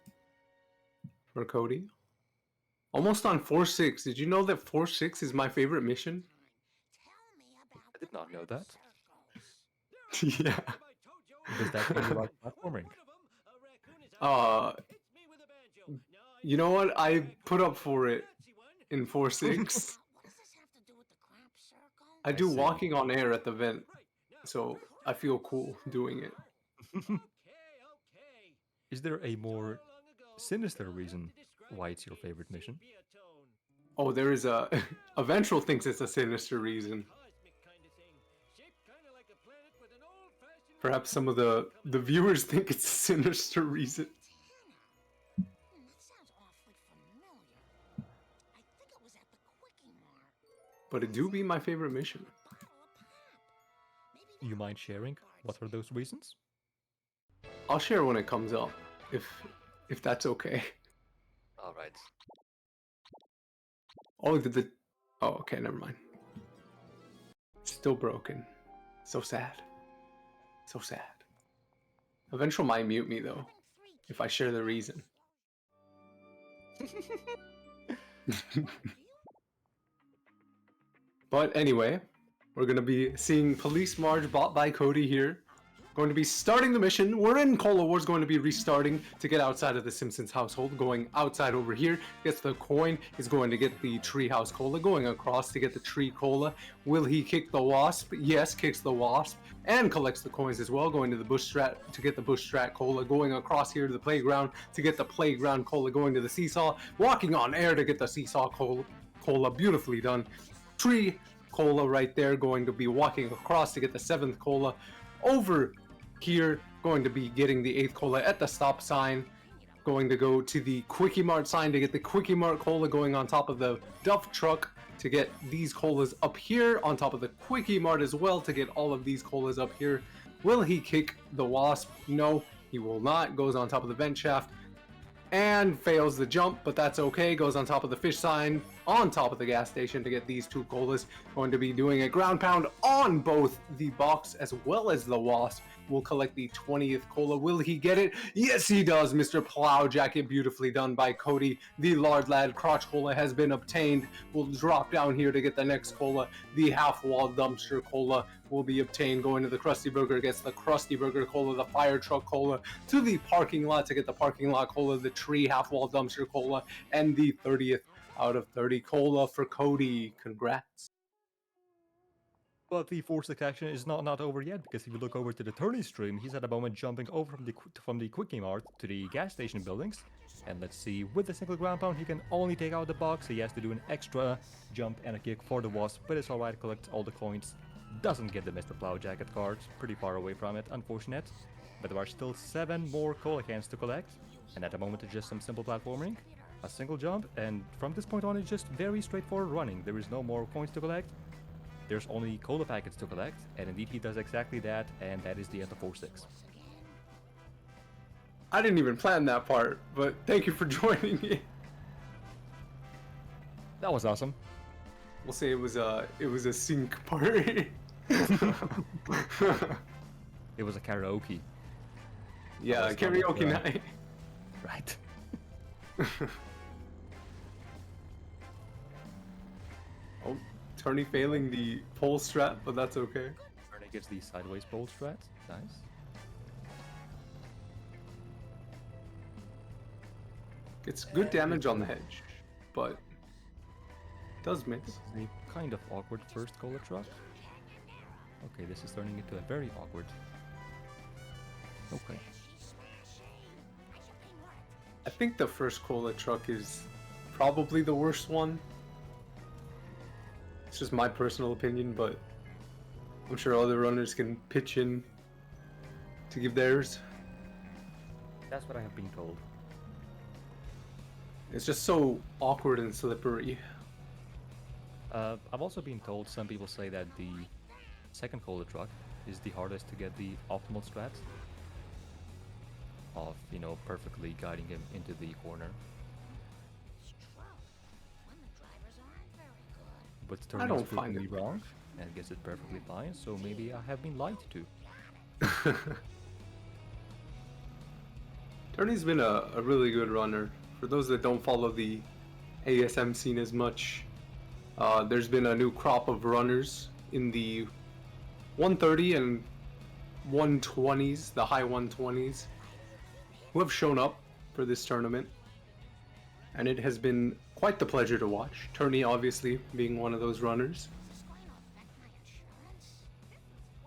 for Cody. Almost on 4-6. Did you know that 4-6 is my favorite mission? I did not know that. Yeah. Does that mean you like platforming? You know what? I put up for it in 4-6. I do see. walking on air at the vent, so I feel cool doing it. Is there a more sinister reason why it's your favorite mission? Oh, there is a... Ventral thinks it's a sinister reason. Perhaps some of the viewers think it's a sinister reason. That sounds awfully familiar. I think it was at the Quickie Mart. But it do be my favorite mission. Bottle of pop. Maybe You mind sharing? What are those reasons? I'll share when it comes up, if that's okay. All right. Oh, oh, okay, never mind. Still broken. So sad. So sad. Eventually might mute me though, if I share the reason. But anyway, we're gonna be seeing Police Marge bought by Cody here. Going to be starting the mission. We're in Cola Wars, going to be restarting to get outside of the Simpsons household. Going outside over here, gets the coin, is going to get the treehouse cola. Going across to get the tree cola. Will he kick the wasp? Yes, kicks the wasp and collects the coins as well. Going to the bush strat to get the bush strat cola. Going across here to the playground to get the playground cola. Going to the seesaw, walking on air to get the seesaw cola. Beautifully done. Tree cola right there. Going to be walking across to get the 7th cola. Over here, going to be getting the 8th cola at the stop sign. Going to go to the Quickie Mart sign to get the Quickie Mart cola. Going on top of the Duff truck to get these colas up here. On top of the Quickie Mart as well to get all of these colas up here. Will he kick the wasp? No, he will not. Goes on top of the vent shaft and fails the jump, but that's okay. Goes on top of the fish sign, on top of the gas station to get these 2 colas. Going to be doing a ground pound on both the box as well as the wasp. Will collect the 20th cola. Will he get it? Yes, he does. Mr. Plow Jacket, beautifully done by Cody. The Lard Lad crotch cola has been obtained. We'll drop down here to get the next cola. The half wall dumpster cola will be obtained. Going to the Krusty Burger, gets the Krusty Burger cola, the fire truck cola, to the parking lot to get the parking lot cola, the tree half wall dumpster cola, and the 30th out of 30 cola for Cody. Congrats. But the 4-6 action is not over yet, because if you look over to the Turney stream, he's at the moment jumping over from the Quickie Mart to the gas station buildings. And let's see, with the single ground pound, he can only take out the box. He has to do an extra jump and a kick for the wasp, but it's alright, collects all the coins. Doesn't get the Mr. Plow Jacket card, pretty far away from it, unfortunate. But there are still 7 more cola cans to collect, and at the moment it's just some simple platforming. A single jump, and from this point on it's just very straightforward running. There is no more coins to collect. There's only cola packets to collect, and indeed he does exactly that, and that is the end of 4-6. I didn't even plan that part, but thank you for joining me. That was awesome. We'll say it was a sync part. It was a karaoke. Yeah, was not karaoke like, night. Right. Oh, Turney failing the pole strat, but that's okay. Turney gets the sideways pole strat. Nice. It's good damage on the hedge, but does miss. This is a kind of awkward first cola truck. Okay, this is turning into a very awkward. Okay. I think the first cola truck is probably the worst one. It's just my personal opinion, but I'm sure other runners can pitch in to give theirs. That's what I have been told. It's just so awkward and slippery. I've also been told, some people say that the second cola truck is the hardest to get the optimal strat of, you know, perfectly guiding him into the corner. But I Turney don't is proving find me it. wrong and gets it perfectly fine, so maybe I have been lied to. Turney's been a really good runner. For those that don't follow the ASM scene as much, there's been a new crop of runners in the 130 and 120s, the high 120s, who have shown up for this tournament. And it has been quite the pleasure to watch. Turney obviously being one of those runners.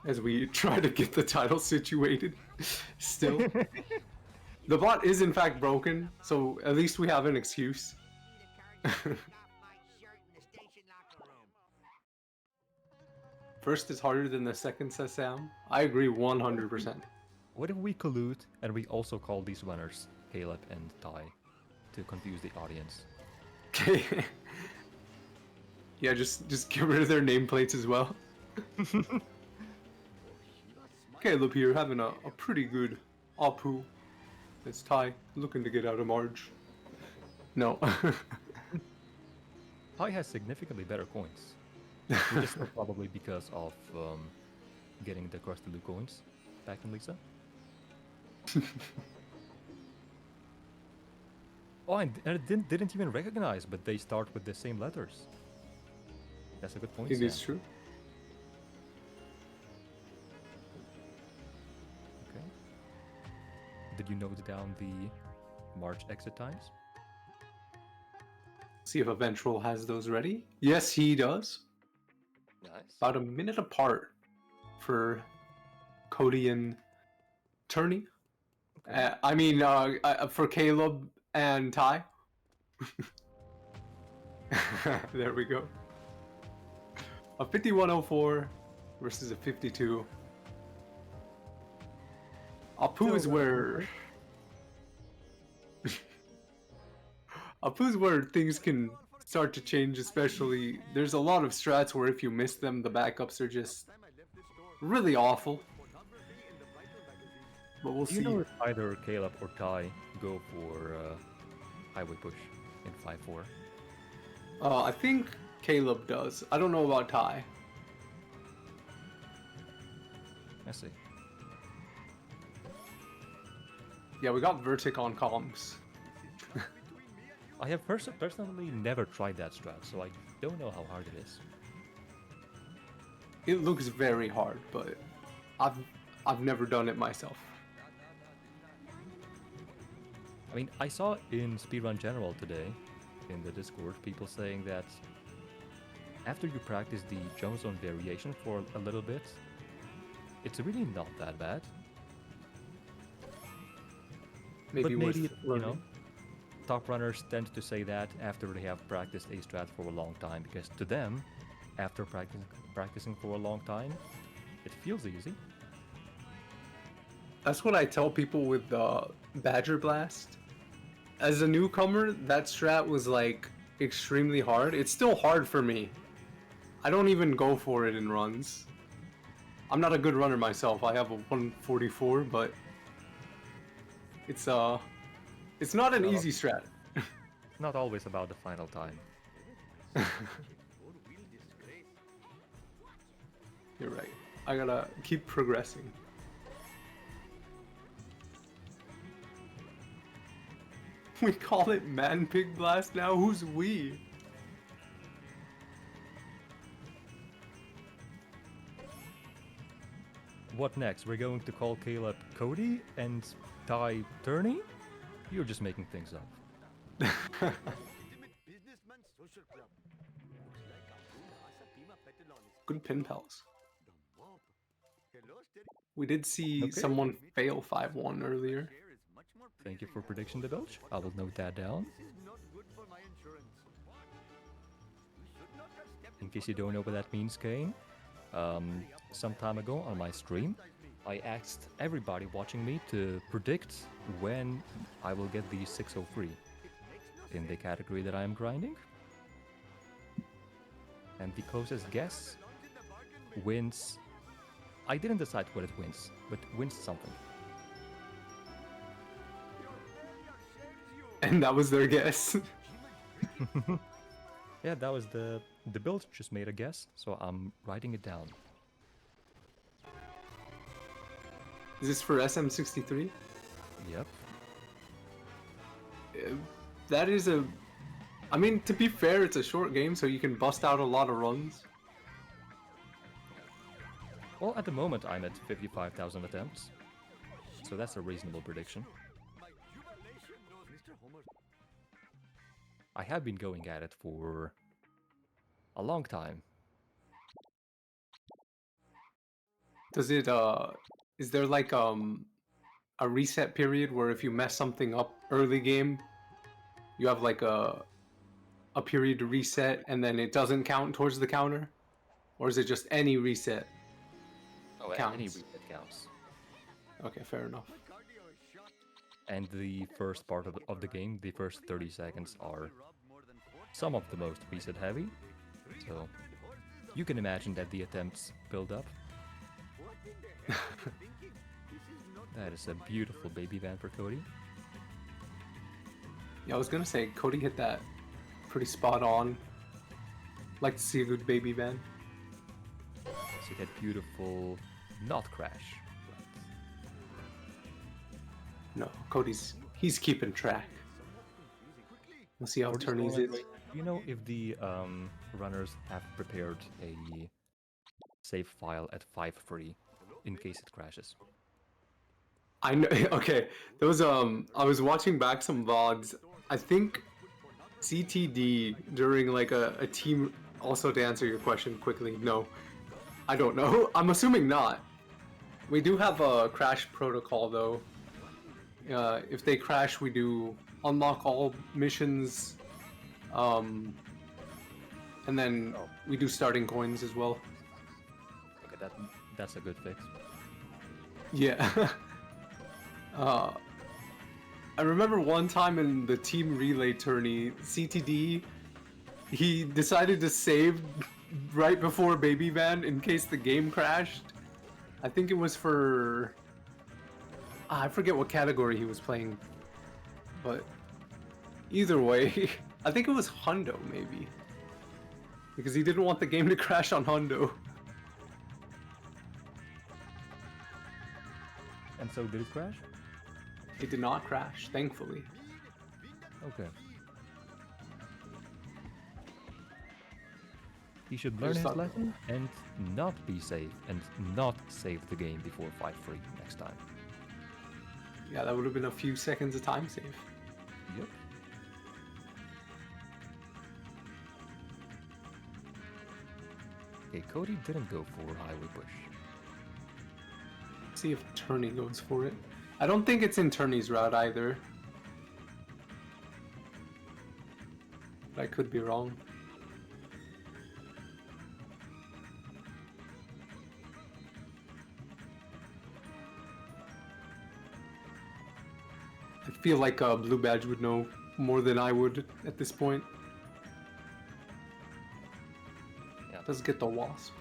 As we try to get the title situated still. The bot is in fact broken, so at least we have an excuse. First is harder than the second, says Sam. I agree 100%. What if we collude and we also call these runners Caleb and Ty to confuse the audience? Okay. Yeah, just get rid of their nameplates as well. Caleb here having a pretty good Apu. It's Ty looking to get out of Marge. No. Ty has significantly better coins. Which is probably because of getting the Crusty Lou coins back in Lisa. Oh, and I didn't even recognize, but they start with the same letters. That's a good point. It is Sam. true. Okay. Did you note down the March exit times? See if Eventual has those ready. Yes, he does. Nice. About a minute apart for Cody and Turney. Okay. I mean, for Caleb and Ty. There we go. A 5104 versus a 52. Apu's where... Apu's where things can start to change, especially... There's a lot of strats where if you miss them, the backups are just really awful. But we'll Do you see. know if either Caleb or Ty go for highway push in 5-4? I think Caleb does. I don't know about Ty. I see. Yeah, we got Vertic on comms. I have personally never tried that strat, so I don't know how hard it is. It looks very hard, but I've never done it myself. I mean, I saw in Speedrun General today, in the Discord, people saying that after you practice the jump zone variation for a little bit, it's really not that bad. Maybe But maybe, worth learning. top runners tend to say that after they have practiced a strat for a long time, because to them, after practicing for a long time, it feels easy. That's what I tell people with Badger Blast. As a newcomer, that strat was like extremely hard. It's still hard for me. I don't even go for it in runs. I'm not a good runner myself. I have a 144, but it's not an Well, easy strat. Not always about the final time. You're right. I gotta keep progressing. We call it Man Pig Blast now? Who's we? What next? We're going to call Caleb Cody and Ty Turney? You're just making things up. Good pin pals. We did see Okay. someone fail 5-1 earlier. Thank you for prediction, the Belch. I will note that down. In case you don't know what that means, Kane, some time ago on my stream, I asked everybody watching me to predict when I will get the 603 in the category that I am grinding. And the closest guess wins. I didn't decide what it wins, but wins something. And that was their guess. Yeah, that was the build just made a guess, so I'm writing it down. Is this for SM63? Yep. That is a... I mean, to be fair, it's a short game, so you can bust out a lot of runs. Well, at the moment I'm at 55,000 attempts, so that's a reasonable prediction. I have been going at it for a long time. Does it, is there like, a reset period where if you mess something up early game, you have like a period to reset and then it doesn't count towards the counter? Or is it just any reset? Oh, Counts. any reset counts. Okay, fair enough. And the first part of the game, the first 30 seconds, are some of the most reset heavy. So you can imagine that the attempts build up. That is a beautiful baby van for Cody. Yeah, I was gonna say, Cody hit that pretty spot on. Like to see a good baby van. See that beautiful not crash. No, he's keeping track. We'll see how For this Turney's moment, is. do you know if the runners have prepared a save file at 5.3 in case it crashes? I know. Okay, there was I was watching back some VODs. I think CTD during like a team. Also, to answer your question quickly, no, I don't know. I'm assuming not. We do have a crash protocol though. If they crash, we do unlock all missions, and then we do starting coins as well. Okay, that's a good fix. Yeah. I remember one time in the team relay tourney, CTD, he decided to save right before Baby Van in case the game crashed. I think it was for... I forget what category he was playing, but either way, I think it was Hundo maybe, because he didn't want the game to crash on Hundo. And so did it crash? It did not crash, thankfully. Okay. He should learn just his thought- lesson and not be safe and not save the game before 5.3 next time. Yeah, that would have been a few seconds of time save. Yep. Okay, Cody didn't go for highway push. See if Turney goes for it. I don't think it's in Turney's route either. But I could be wrong. I feel like Blue Badge would know more than I would at this point. Yeah. Does get the Wasp.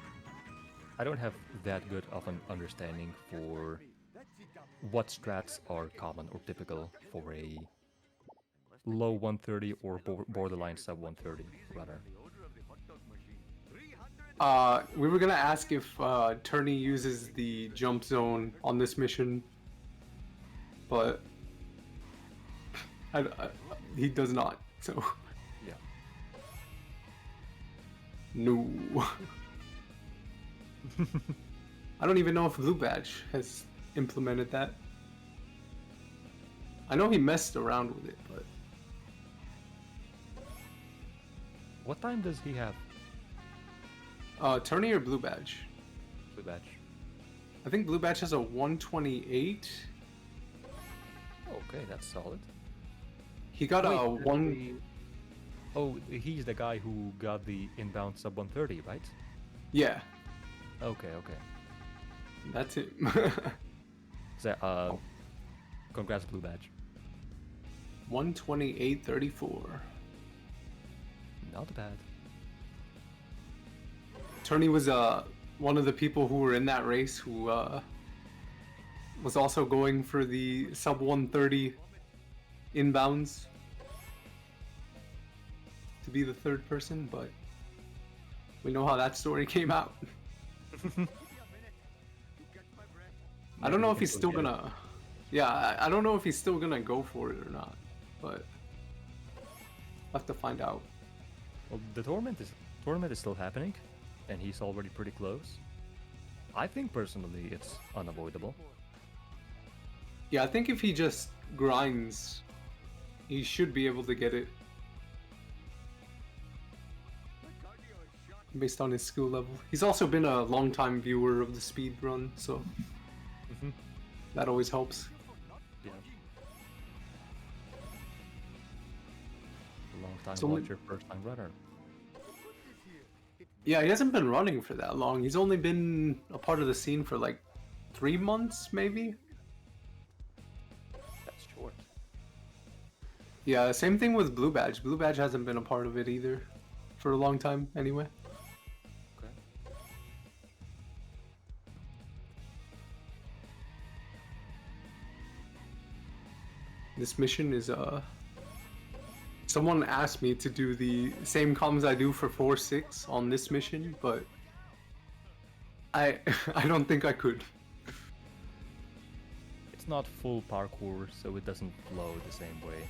I don't have that good of an understanding for what strats are common or typical for a low 130 or borderline sub 130 runner. We were gonna ask if Turney uses the jump zone on this mission, but he does not. So Yeah. no. I don't even know if Blue Badge has implemented that. I know he messed around with it, but What time does he have? Turney or Blue Badge? Blue Badge. I think Blue Badge has a 128. Okay, that's solid. He got a Wait, one. Oh, he's the guy who got the inbound sub 130, right? Yeah, Okay, okay. that's it. So, congrats, Blue Badge. 128.34. Not bad. Turney was one of the people who were in that race who was also going for the sub 130 inbounds to be the third person, but we know how that story came out. I don't know if he's still gonna. Yeah, I don't know if he's still gonna go for it or not, but I'll have to find out. Well, the tournament is still happening, and he's already pretty close. I think personally it's unavoidable. Yeah, I think if he just grinds, he should be able to get it based on his skill level. He's also been a long-time viewer of the speed run, so that always helps. Yeah. Long time It's only- watcher, first time runner. Yeah, he hasn't been running for that long. He's only been a part of the scene for like 3 months, maybe? That's short. Yeah, same thing with Blue Badge. Blue Badge hasn't been a part of it either for a long time, anyway. Okay. This mission is someone asked me to do the same comms I do for 4-6 on this mission, but I I don't think I could. It's not full parkour, so it doesn't flow the same way.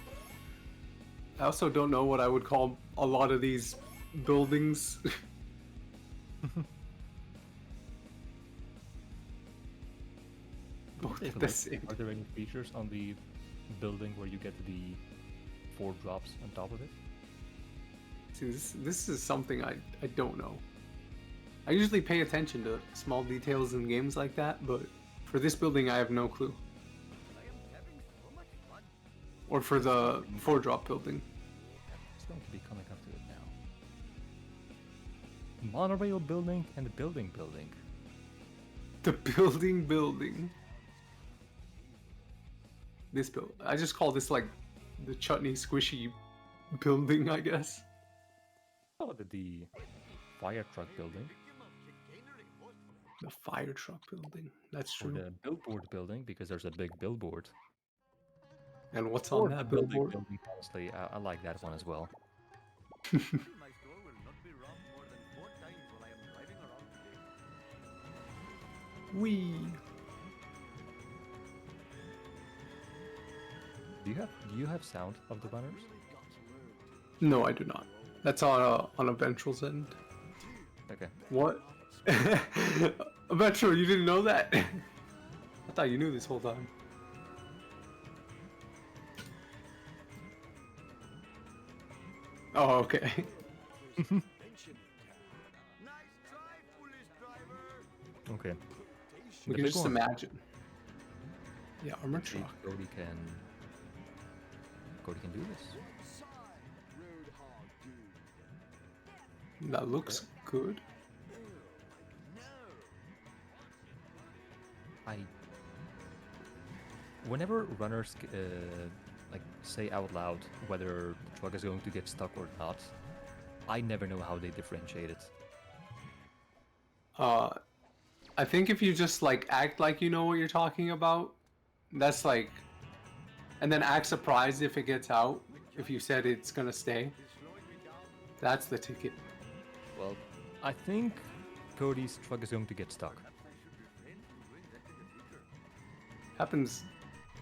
I also don't know what I would call a lot of these buildings. Both Take at a the look. same. Are there any features on the building where you get the 4 drops on top of it? See, this is something I don't know. I usually pay attention to small details in games like that, but for this building I have no clue. Or for the 4-drop building. It's going to be coming up to it now. Monorail building and the building. The building. This build. I just call this like the chutney squishy building, I guess. Oh, the fire truck building. The fire truck building. That's Or true. the billboard building, because there's a big billboard. And what's Or on the that building billboard? building, honestly, I like that one as well. My store will not be robbed more than 4 times while I am driving around today. Wee. Do you have sound of the runners? No, I do not. That's on a ventral's end. Okay. What? A ventral, you didn't know that? I thought you knew this whole time. Oh, okay. Nice drive, Okay. We The can big just one. imagine. Yeah, armored See if truck. Cody can do this. That looks good. Whenever runners like say out loud whether the truck is going to get stuck or not, I never know how they differentiate it. I think if you just like act like you know what you're talking about, that's like, and then act surprised if it gets out. If you said it's gonna stay, that's the ticket. Well, I think Cody's truck is going to get stuck. Happens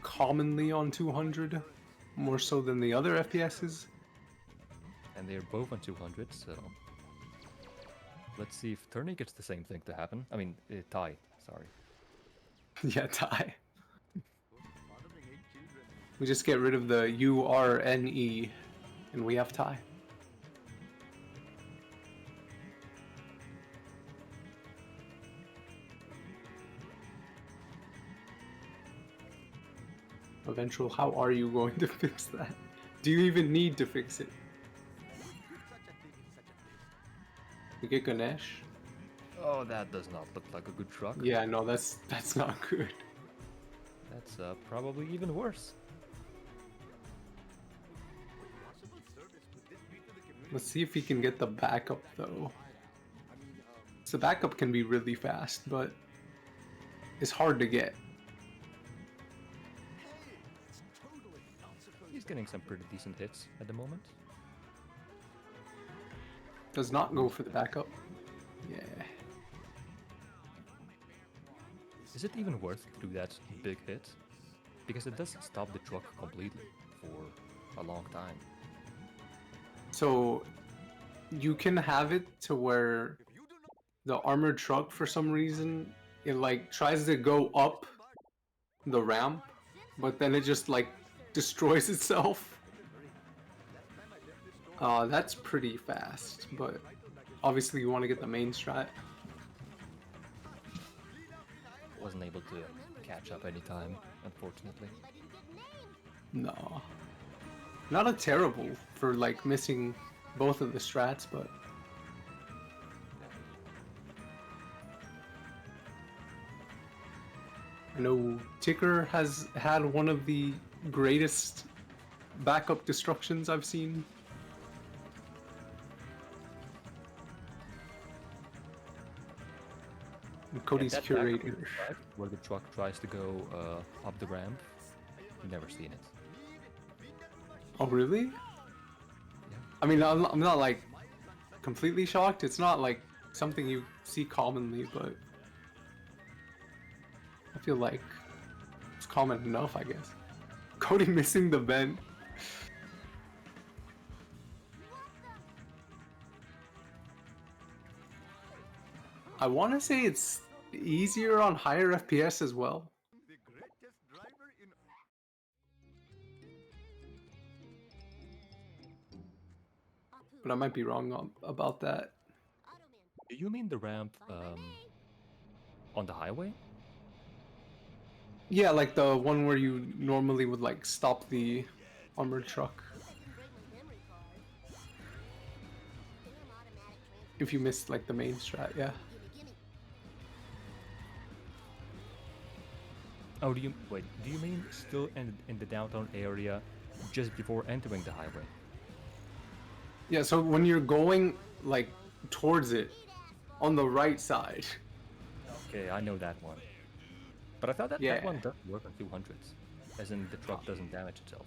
commonly on 200, more so than the other FPSs. And they're both on 200, so let's see if Turney gets the same thing to happen. I mean, tie, sorry. Yeah, tie. We just get rid of the URNE, and we have tie. Eventual, how are you going to fix that? Do you even need to fix it? You get Ganesh? Oh, that does not look like a good truck. Yeah, no, that's not good. That's probably even worse. Let's see if he can get the backup though. So the backup can be really fast, but it's hard to get. He's getting some pretty decent hits at the moment. Does not go for the backup. Yeah. Is it even worth to do that big hit? Because it does stop the truck completely for a long time. So you can have it to where the armored truck, for some reason, it like tries to go up the ramp, but then it just like destroys itself. That's pretty fast, but obviously you want to get the main strat. Wasn't able to catch up anytime, unfortunately. No. Not a terrible for like missing both of the strats, but I know Ticker has had one of the greatest backup destructions I've seen. And Cody's Yeah, that backup curator. in the track, where the truck tries to go up the ramp, never seen it. Oh really? Yeah. I mean, I'm not like completely shocked. It's not like something you see commonly, but I feel like it's common enough, I guess. Cody missing the vent. I want to say it's easier on higher FPS as well. The greatest driver in But I might be wrong about that. Do you mean the ramp on the highway? Yeah, like the one where you normally would like stop the armored truck. If you missed like the main strat, yeah. Oh, do you mean still in the downtown area just before entering the highway? Yeah, so when you're going like towards it on the right side. Okay, I know that one. But I thought that Yeah. that one doesn't work on 200s, as in the truck doesn't damage itself.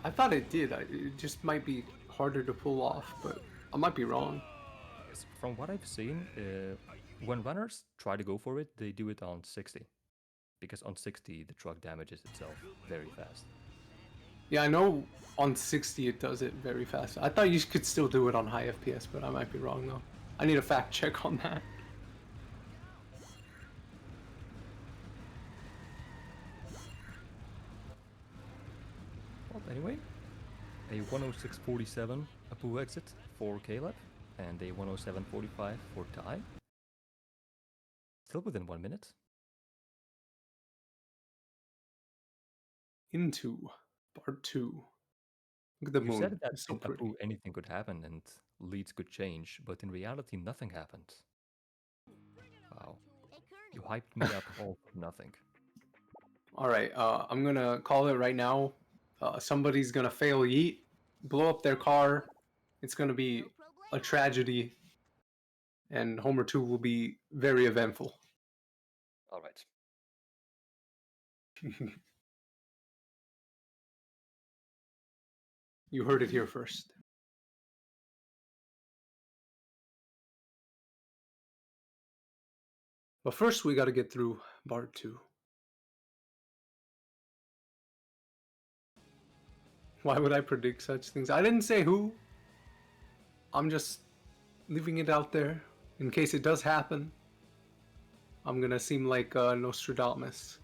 I thought it did. It just might be harder to pull off, but I might be wrong. Yes, from what I've seen, when runners try to go for it, they do it on 60. Because on 60, the truck damages itself very fast. Yeah, I know on 60 it does it very fast. I thought you could still do it on high FPS, but I might be wrong though. I need a fact check on that. Well, anyway, a 106.47 Apu exit for Caleb, and a 107.45 for Ty. Still within 1 minute. Into part 2. Look at the You moon. said that It's so in pretty. Apu anything could happen and leads could change, but in reality nothing happened. Wow. Hey, Kearney. You hyped me up all for nothing. Alright, I'm gonna call it right now. Somebody's gonna fail yeet, blow up their car. It's gonna be a tragedy. And Homer 2 will be very eventful. Alright. You heard it here first. But first, we gotta get through part 2. Why would I predict such things? I didn't say who. I'm just leaving it out there in case it does happen. I'm gonna seem like Nostradamus.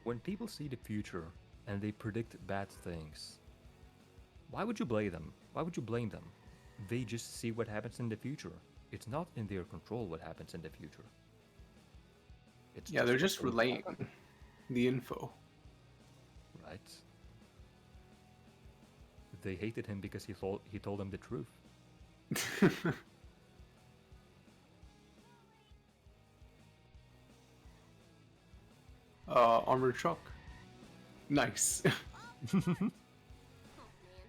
When people see the future and they predict bad things, why would you blame them? Why would you blame them? They just see what happens in the future. It's not in their control what happens in the future. It's Yeah, they're what just will relaying happen, the info. right? They hated him because he told them the truth. Armored truck. Nice. Oh man,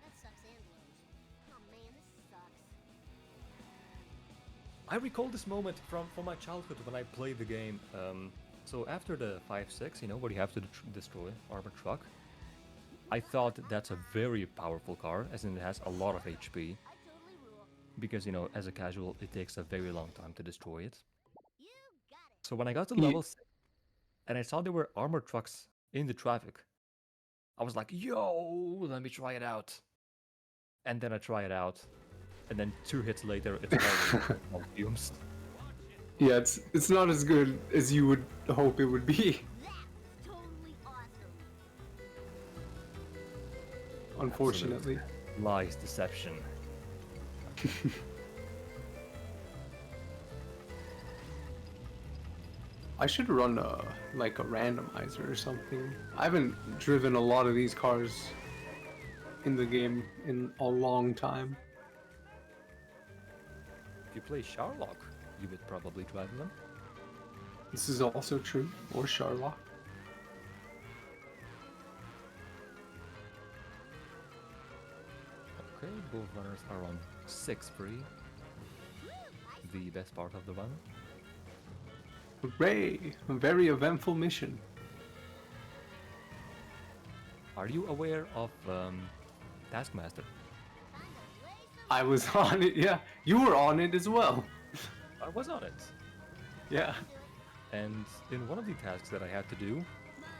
that sucks and blows. Oh man, this sucks. I recall this moment from my childhood when I played the game. So after the 5-6, you know, where you have to destroy armored truck, I thought that's a very powerful car, as in it has a lot of HP. I totally rule. Because, you know, as a casual, it takes a very long time to destroy it. You got it. So when I got to Ye- level 6, and I saw there were armored trucks in the traffic, I was like, yo, let me try it out. And then I try it out, and then 2 hits later, it's already all fumes. Yeah, it's not as good as you would hope it would be. That's totally awesome. Unfortunately. Lies, deception. I should run like a randomizer or something. I haven't driven a lot of these cars in the game in a long time. If you play Sherlock, you would probably drive them. This is also true. Or Sherlock. Okay, both runners are on 6 free. The best part of the run. Hooray! A very eventful mission. Are you aware of Taskmaster? I was on it, yeah. You were on it as well. I was on it. Yeah. And in one of the tasks that I had to do,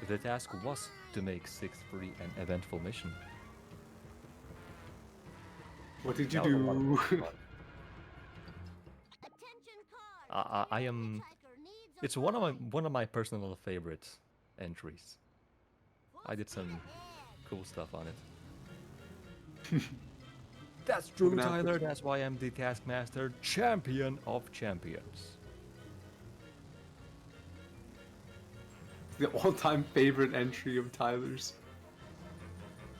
the task was to make 6 free an eventful mission. What did you That was a lot of do? fun. Attention cars. I am. Hitchhiker needs a It's ride. one of my personal favorite entries. I did Full some speed ahead. cool stuff on it. That's true, gonna have to- Tyler. That's why I'm the Taskmaster, champion of champions. The all-time favorite entry of Tyler's.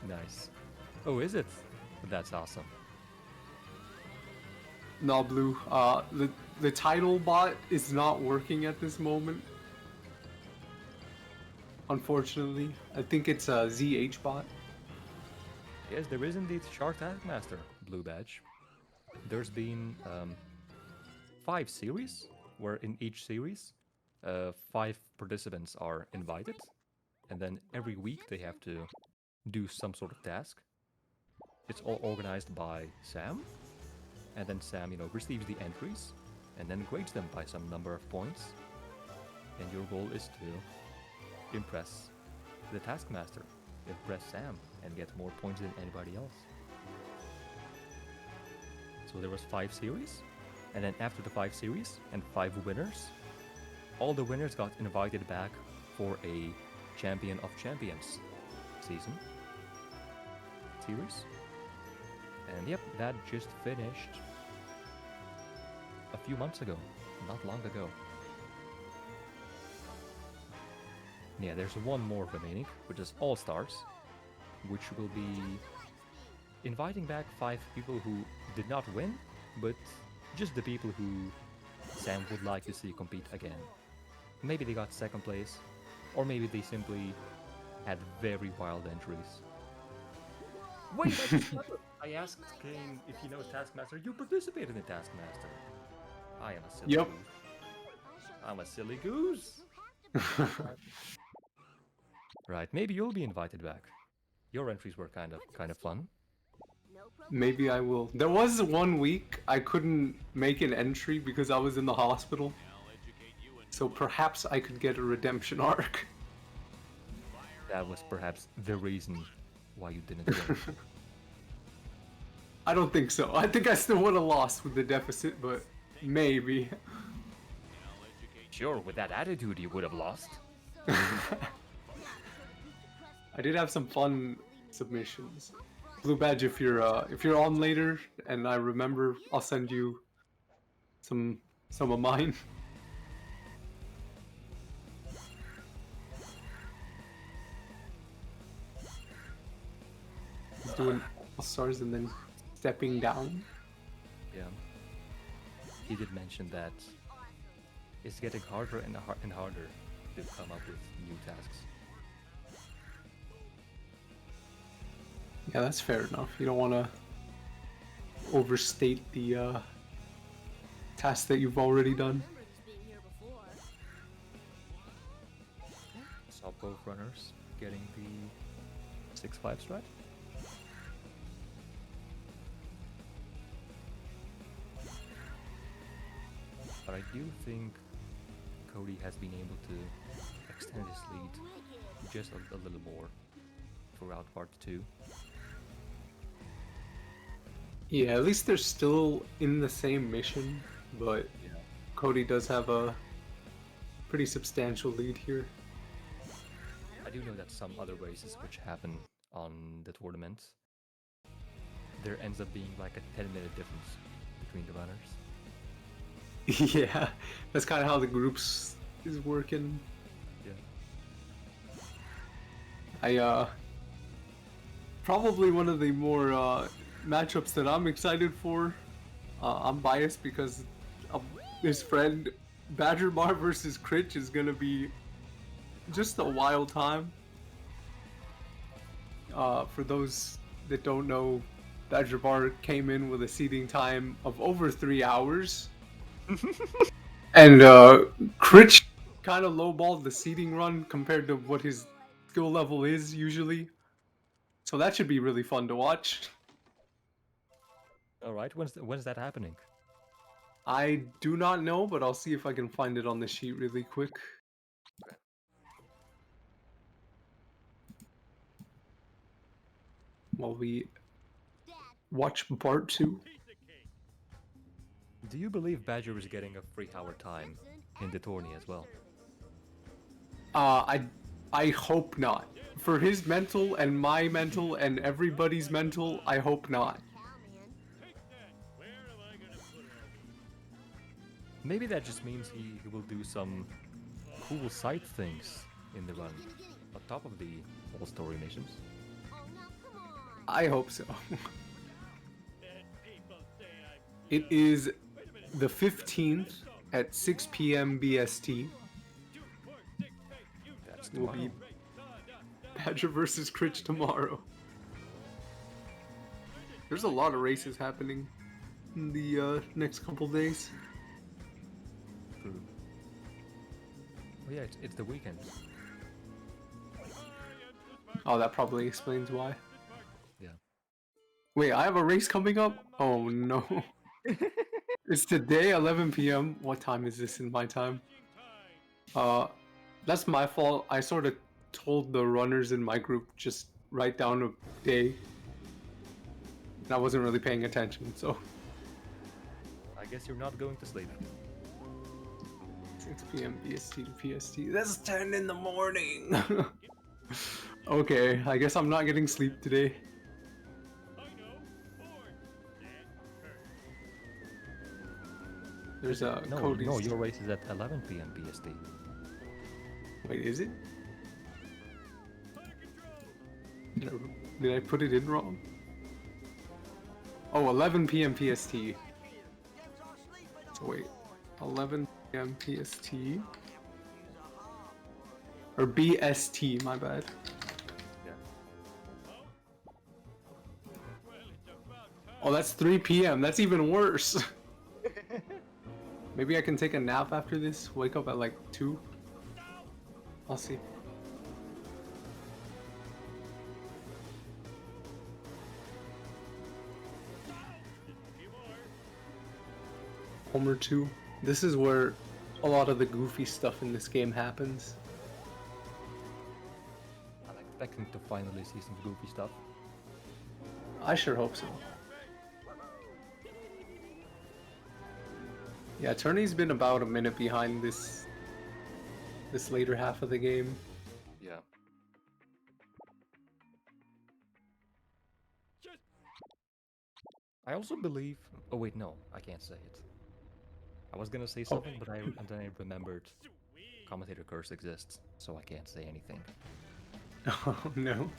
Nice. Oh, is it? That's awesome. No, Blue. The title bot is not working at this moment. Unfortunately, I think it's a ZH bot. Yes, there is indeed Shark Taskmaster blue badge. There's been 5 series, where in each series, 5 participants are invited, and then every week they have to do some sort of task. It's all organized by Sam, and then Sam, you know, receives the entries, and then grades them by some number of points. And your goal is to impress the Taskmaster, impress Sam, and get more points than anybody else. So there was 5 series, and then after the 5 series and 5 winners, all the winners got invited back for a Champion of Champions series. And yep, that just finished a few months ago. not long ago. Yeah, there's one more remaining, which is All Stars, which will be inviting back 5 people who did not win, but just the people who Sam would like to see compete again. Maybe they got second place, or maybe they simply had very wild entries. Wait, I asked Kane if he knows Taskmaster. You participated in Taskmaster. I am a silly Yep. goose. I'm a silly goose. Right, maybe you'll be invited back. Your entries were kind of fun. Maybe I will. There was 1 week I couldn't make an entry because I was in the hospital. So perhaps I could get a redemption arc. That was perhaps the reason why you didn't win. I don't think so. I think I still would have lost with the deficit, but maybe. Sure, with that attitude you would have lost. I did have some fun submissions. Blue Badge, if you're on later and I remember, I'll send you some of mine. He's doing All Stars and then stepping down. Yeah. He did mention that it's getting harder and harder to come up with new tasks. Yeah, that's fair enough. You don't want to overstate the task that you've already done. Saw both runners getting the 6-5 strat. But I do think Cody has been able to extend his lead just a little more throughout part 2. Yeah, at least they're still in the same mission, but Yeah. Cody does have a pretty substantial lead here. I do know that some other races which happen on the tournament, there ends up being like a 10-minute difference between the runners. Yeah, that's kind of how the groups is working. Yeah. Probably one of the more matchups that I'm excited for. I'm biased because his friend Badger Bar versus Critch is gonna be just a wild time. For those that don't know, Badger Bar came in with a seating time of over 3 hours. And Critch kind of lowballed the seating run compared to what his skill level is usually. So that should be really fun to watch. All right, when's that happening? I do not know, but I'll see if I can find it on the sheet really quick. While we watch part 2. Do you believe Badger is getting a 3-hour time in the tourney as well? I hope not. For his mental and my mental and everybody's mental, I hope not. Maybe that just means he will do some cool side things in the run, on top of the whole story missions. I hope so. It is the 15th at 6 p.m. BST. That's Will be tomorrow. Badger versus Critch tomorrow. There's a lot of races happening in the next couple days. True. Oh yeah, it's the weekend. Oh, that probably explains why. Yeah. Wait, I have a race coming up? Oh no. It's today, 11 p.m. What time is this in my time? That's my fault. I sort of told the runners in my group just write down a day. And I wasn't really paying attention, so. I guess you're not going to sleep. 6 p.m. BST to PST. That's 10 in the morning. Okay, I guess I'm not getting sleep today. 1 There's a No, Cody's. no, your race is at 11 p.m. BST. Wait, is it? Did I put it in wrong? Oh, 11 p.m. PST. So wait, 11 p.m. PST or BST? My bad. Yeah. Oh, that's 3 p.m. That's even worse. Maybe I can take a nap after this. Wake up at like 2. I'll see. Homer 2. This is where a lot of the goofy stuff in this game happens. I'm expecting to finally see some goofy stuff. I sure hope so. Yeah, Turney's been about a minute behind this later half of the game. Yeah. I also believe. Oh wait, no, I can't say it. I was gonna say something, but and then I remembered commentator curse exists, so I can't say anything. Oh no.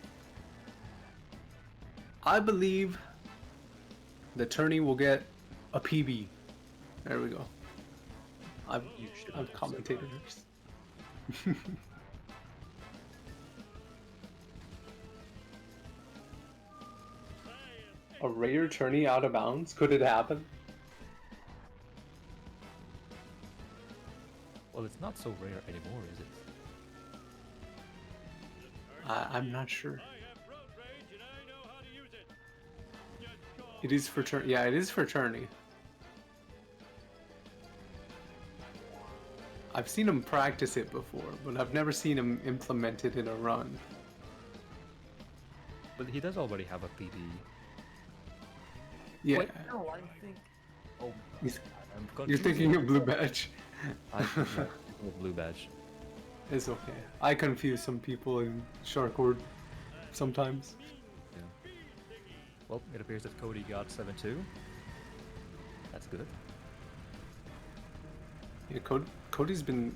I believe that Turney will get a PB. There we go. I've commentated this. A rare Turney out of bounds? Could it happen? Well, it's not so rare anymore, is it? I'm not sure. It is for Turney. Yeah, it is for Turney. I've seen him practice it before, but I've never seen him implement it in a run. But he does already have a PD. Yeah. Wait, no, I think. Oh, You're thinking of Blue Badge. I'm thinking of Blue Badge. It's okay. I confuse some people in Shark Horde sometimes. Yeah. Well, it appears that Cody got 7-2. That's good. Yeah, Cody's been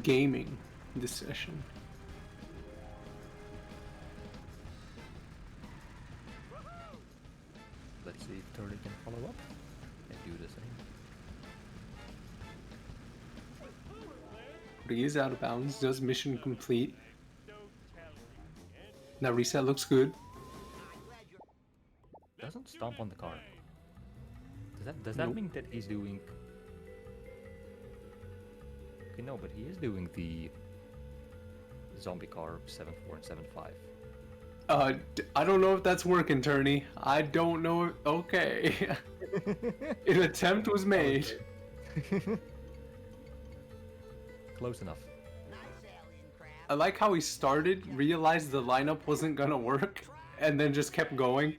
gaming this session. Let's see if Turney can follow up and do the same. But he is out of bounds, does mission complete. That reset looks good. Doesn't stomp on the car. Does that Nope. mean that he's doing? Okay, no, but he is doing the zombie car 7-4 and 7-5. I don't know if that's working, Turney. I don't know. Okay. An attempt was made. Close enough. I like how he started, realized the lineup wasn't gonna work, and then just kept going.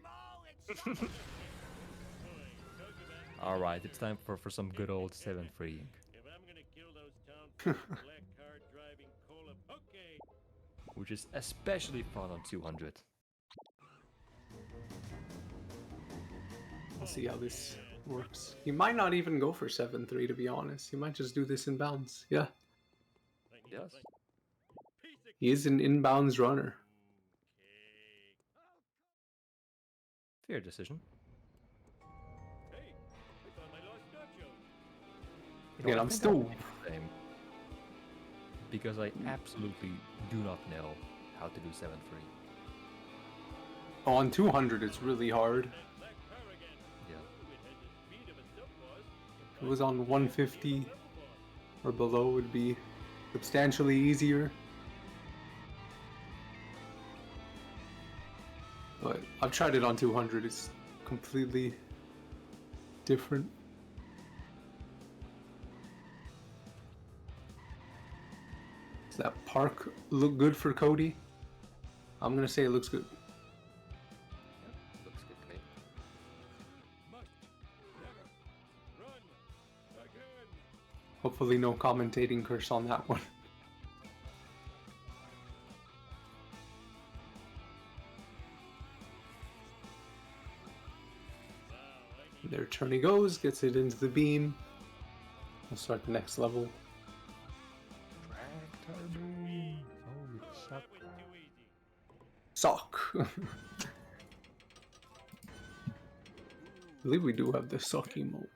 All right, it's time for some good old 7-3. If I'm gonna kill those town black car driving cola, okay. Which is especially fun on 200. Let's see how this works. He might not even go for 7-3, to be honest. He might just do this in bounds. Yeah, Yes. he is an inbounds runner. Fair decision. Hey, I found my lost nachos. You know, Yeah, I I'm think still- I'll do the same, because I absolutely do not know how to do 7-3. Oh, on 200, it's really hard. Black car again. Yeah. It had the speed of a sub boss. If it was on 150 or below, it would be substantially easier. But I've tried it on 200, it's completely different. Does that park look good for Cody? I'm gonna say it looks good. Looks good to me. Must never run again. Hopefully no commentating curse on that one. There Turney goes, gets it into the beam. Let's start the next level. Tractor beam. Oh, you suck. Sock. I believe we do have the sock emote.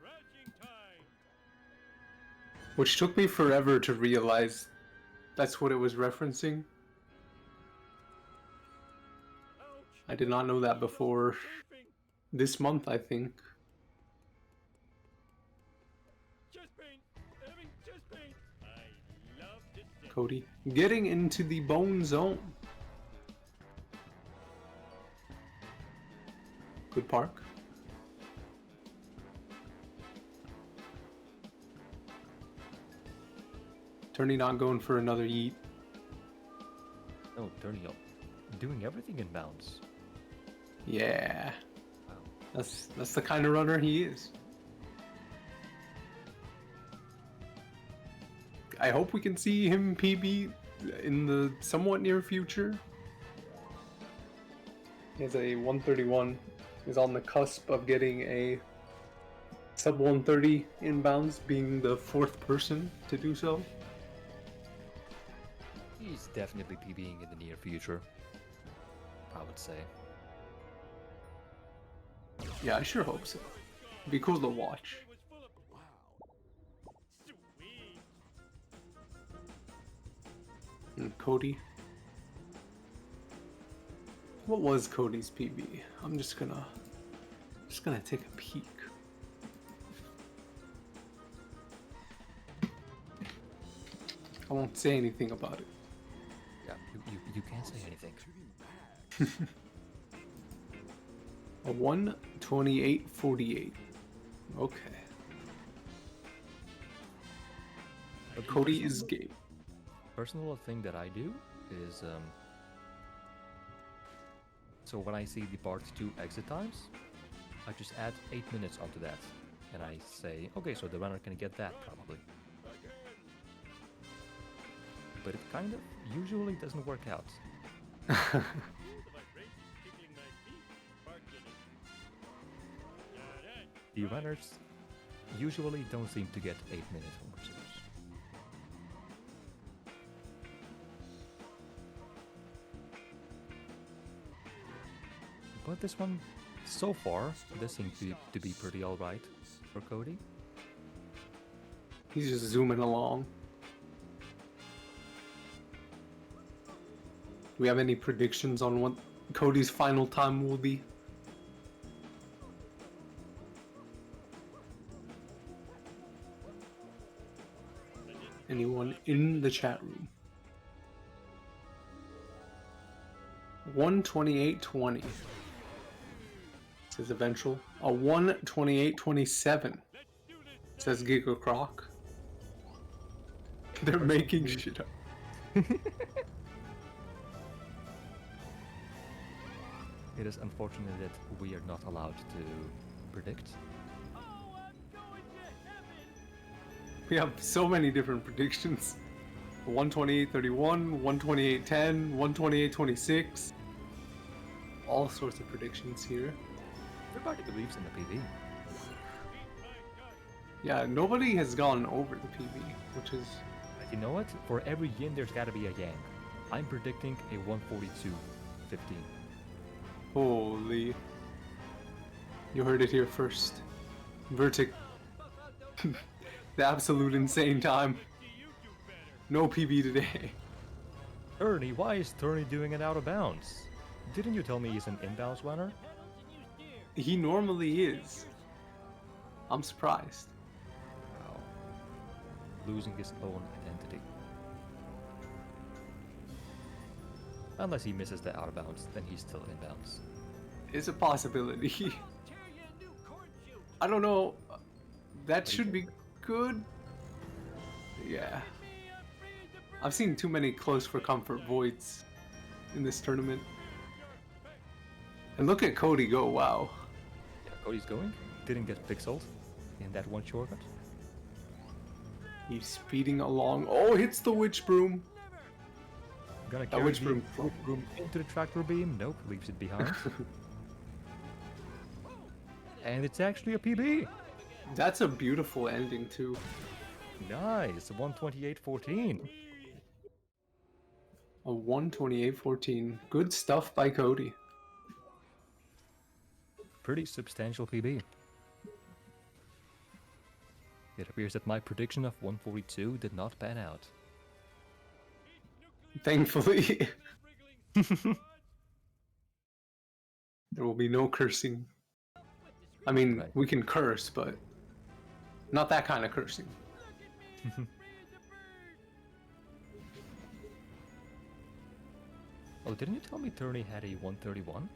Which took me forever to realize that's what it was referencing. I did not know that before this month, I think. Cody, getting into the bone zone. Good park. Turney not going for another yeet. No, Turney doing everything in bounds. Yeah. Wow. That's the kind of runner he is. I hope we can see him PB in the somewhat near future. He has a 131. He's on the cusp of getting a sub 130 inbounds, being the fourth person to do so. He's definitely PBing in the near future, I would say. Yeah, I sure hope so. It'd be cool to watch. And Cody. What was Cody's PB? I'm just gonna take a peek. I won't say anything about it. Yeah, you can't say anything. A 128.48. Okay. But Cody is game. Personal thing that I do is so when I see the part 2 exit times, I just add 8 minutes onto that, and I say, okay, so the runner can get that probably. But it kind of usually doesn't work out. The runners usually don't seem to get 8 minutes overseas. But this one, so far, this seems to be pretty alright for Cody. He's just zooming along. Do we have any predictions on what Cody's final time will be? Anyone in the chat room? 128.20 says eventual. A 128.27 says Giga Croc. They're making shit up. It is unfortunate that we are not allowed to predict. We have so many different predictions. 128.31, 128.10, 128.26. All sorts of predictions here. Everybody believes in the PB. Yeah, nobody has gone over the PB, which is... But you know what? For every yin, there's gotta be a yang. I'm predicting a 142.15. Holy... You heard it here first. Vertic. The absolute insane time. No PB today. Turney, why is Turney doing it out of bounds? Didn't you tell me he's an inbounds runner? He normally is. I'm surprised. Wow. Losing his own identity. Unless he misses the out of bounds, then he's still inbounds. It's a possibility. I don't know. That should be good. Yeah. I've seen too many close for comfort voids in this tournament. And look at Cody go, wow. Yeah, Cody's going. Didn't get pixeled in that one shortcut. He's speeding along. Oh, hits the witch broom. Gonna That carry witch the broom. broom into the tractor beam. Nope, leaves it behind. And it's actually a PB. That's a beautiful ending too. Nice, 128.14. A 128.14. Good stuff by Cody. Pretty substantial PB. It appears that my prediction of 142 did not pan out. Thankfully, there will be no cursing. I mean, Right. we can curse, but not that kind of cursing. Oh, didn't you tell me Turney had a 131?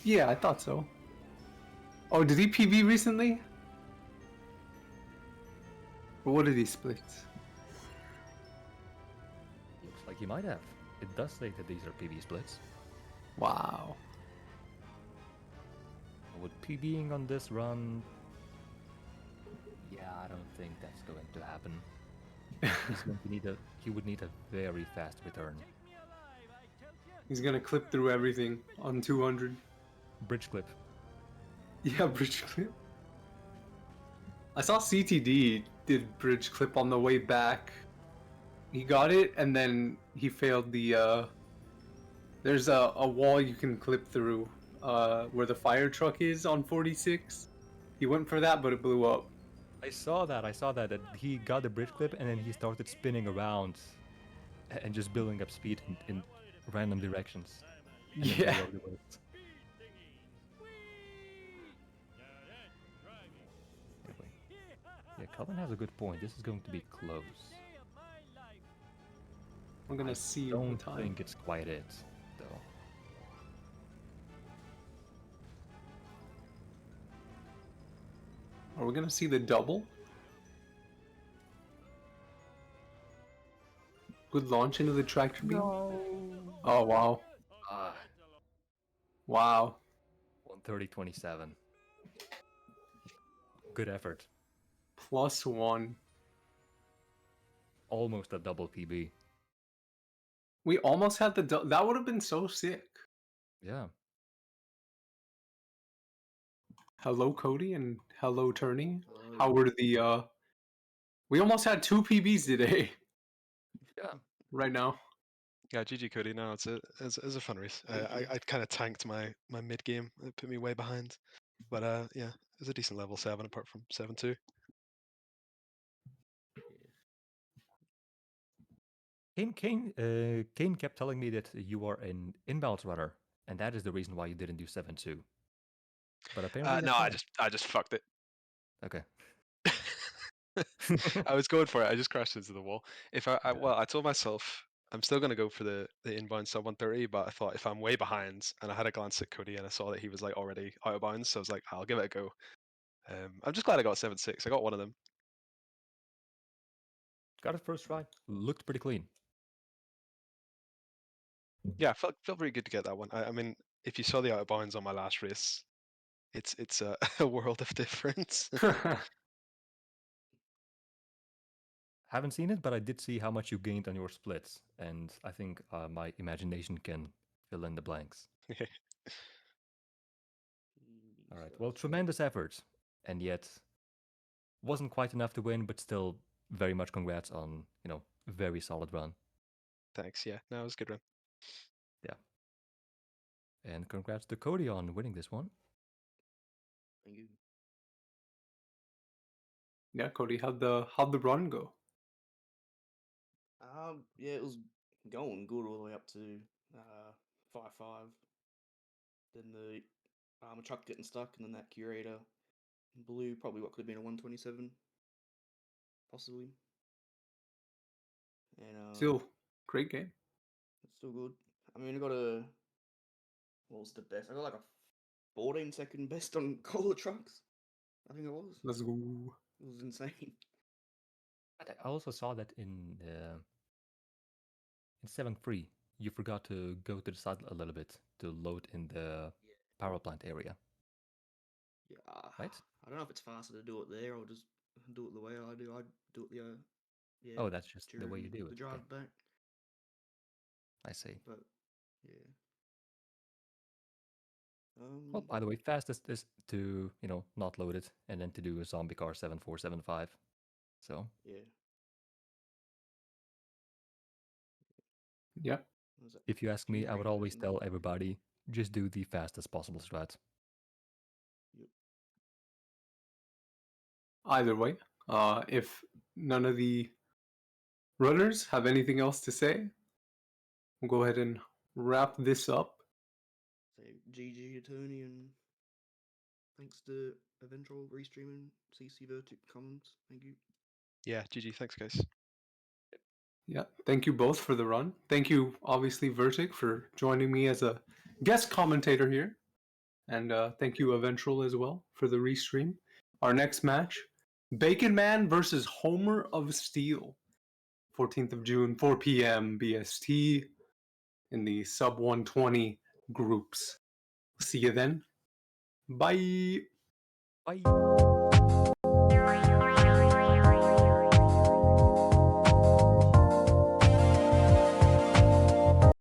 Yeah, I thought so. Oh, did he PB recently? Or what did he split? Looks like he might have. It does say that these are PB splits. Wow. Would PBing on this run... Yeah, I don't think that's going to happen. He would need a very fast return. He's gonna clip through everything on 200. Bridge clip. Yeah, bridge clip. I saw CTD did bridge clip on the way back. He got it, and then he failed the, there's a wall you can clip through, where the fire truck is on 46. He went for that, but it blew up. I saw that he got the bridge clip and then he started spinning around and just building up speed in random directions. And then Yeah. blew up the world. Anyway. Yeah, Cullen has a good point. This is going to be close. I'm gonna see over Don't time. think it's quite it, though. Are we gonna see the double? Good launch into the tractor beam. Oh wow. Ah, Wow. 130.27. Good effort. +1. Almost a double PB. We almost had the that would have been so sick. Yeah. Hello Cody and hello Turney. Hello. How were the we almost had 2 PBs today. Yeah. Right now. Yeah, GG Cody. No, it's a fun race. Thank you. I kind of tanked my mid game. It put me way behind, but yeah, it was a decent level 7 apart from 7-2. Kane kept telling me that you are an inbounds runner, and that is the reason why you didn't do 7-2. But apparently No, that's I just fucked it. okay. I was going for it. I just crashed into the wall. If I told myself I'm still gonna go for the inbound sub 130, but I thought if I'm way behind, and I had a glance at Cody and I saw that he was like already out of bounds, so I was like, I'll give it a go. I'm just glad I got 7-6. I got one of them. Got it first try. Looked pretty clean. Yeah, felt very good to get that one. I mean, if you saw the out of bounds on my last race, it's a, a world of difference. Haven't seen it, but I did see how much you gained on your splits, and I think my imagination can fill in the blanks. All right. Well, tremendous effort, and yet wasn't quite enough to win, but still very much congrats on very solid run. Thanks. Yeah, no, it was a good run. And congrats to Cody on winning this one. Thank you. Yeah, Cody, how'd the run go? Yeah, it was going good all the way up to 5-5. Then the truck getting stuck, and then that curator blew probably what could have been a 127, possibly. And Still, great game. it's still good. I mean, I got a what was the best? I got like a 14-second best on all the trucks. I think it was. Let's go. It was insane. But I also saw that in 7-3, you forgot to go to the side a little bit to load in the power plant area. Yeah. Right? I don't know if it's faster to do it there or just do it the way I do. I do it the yeah. Oh, that's just the way you during do the it. Okay. drive back. I see. But yeah. Well, by the way, fastest is to not load it and then to do a zombie car 7-4, 7-5. So Yeah. Yep. What was that? if you ask me, I would 2-3 always version? tell everybody just do the fastest possible strat. Yep. Either way, if none of the runners have anything else to say, we'll go ahead and wrap this up. So GG to Turney, and thanks to Eventual restreaming CC Vertic comments. Thank you. Yeah, GG. Thanks, guys. Yeah, thank you both for the run. Thank you, obviously, Vertic, for joining me as a guest commentator here. And thank you, Eventual, as well, for the restream. Our next match, Bacon Man versus Homer of Steel. 14th of June, 4 p.m. BST in the sub 120 groups. See you then. Bye. Bye.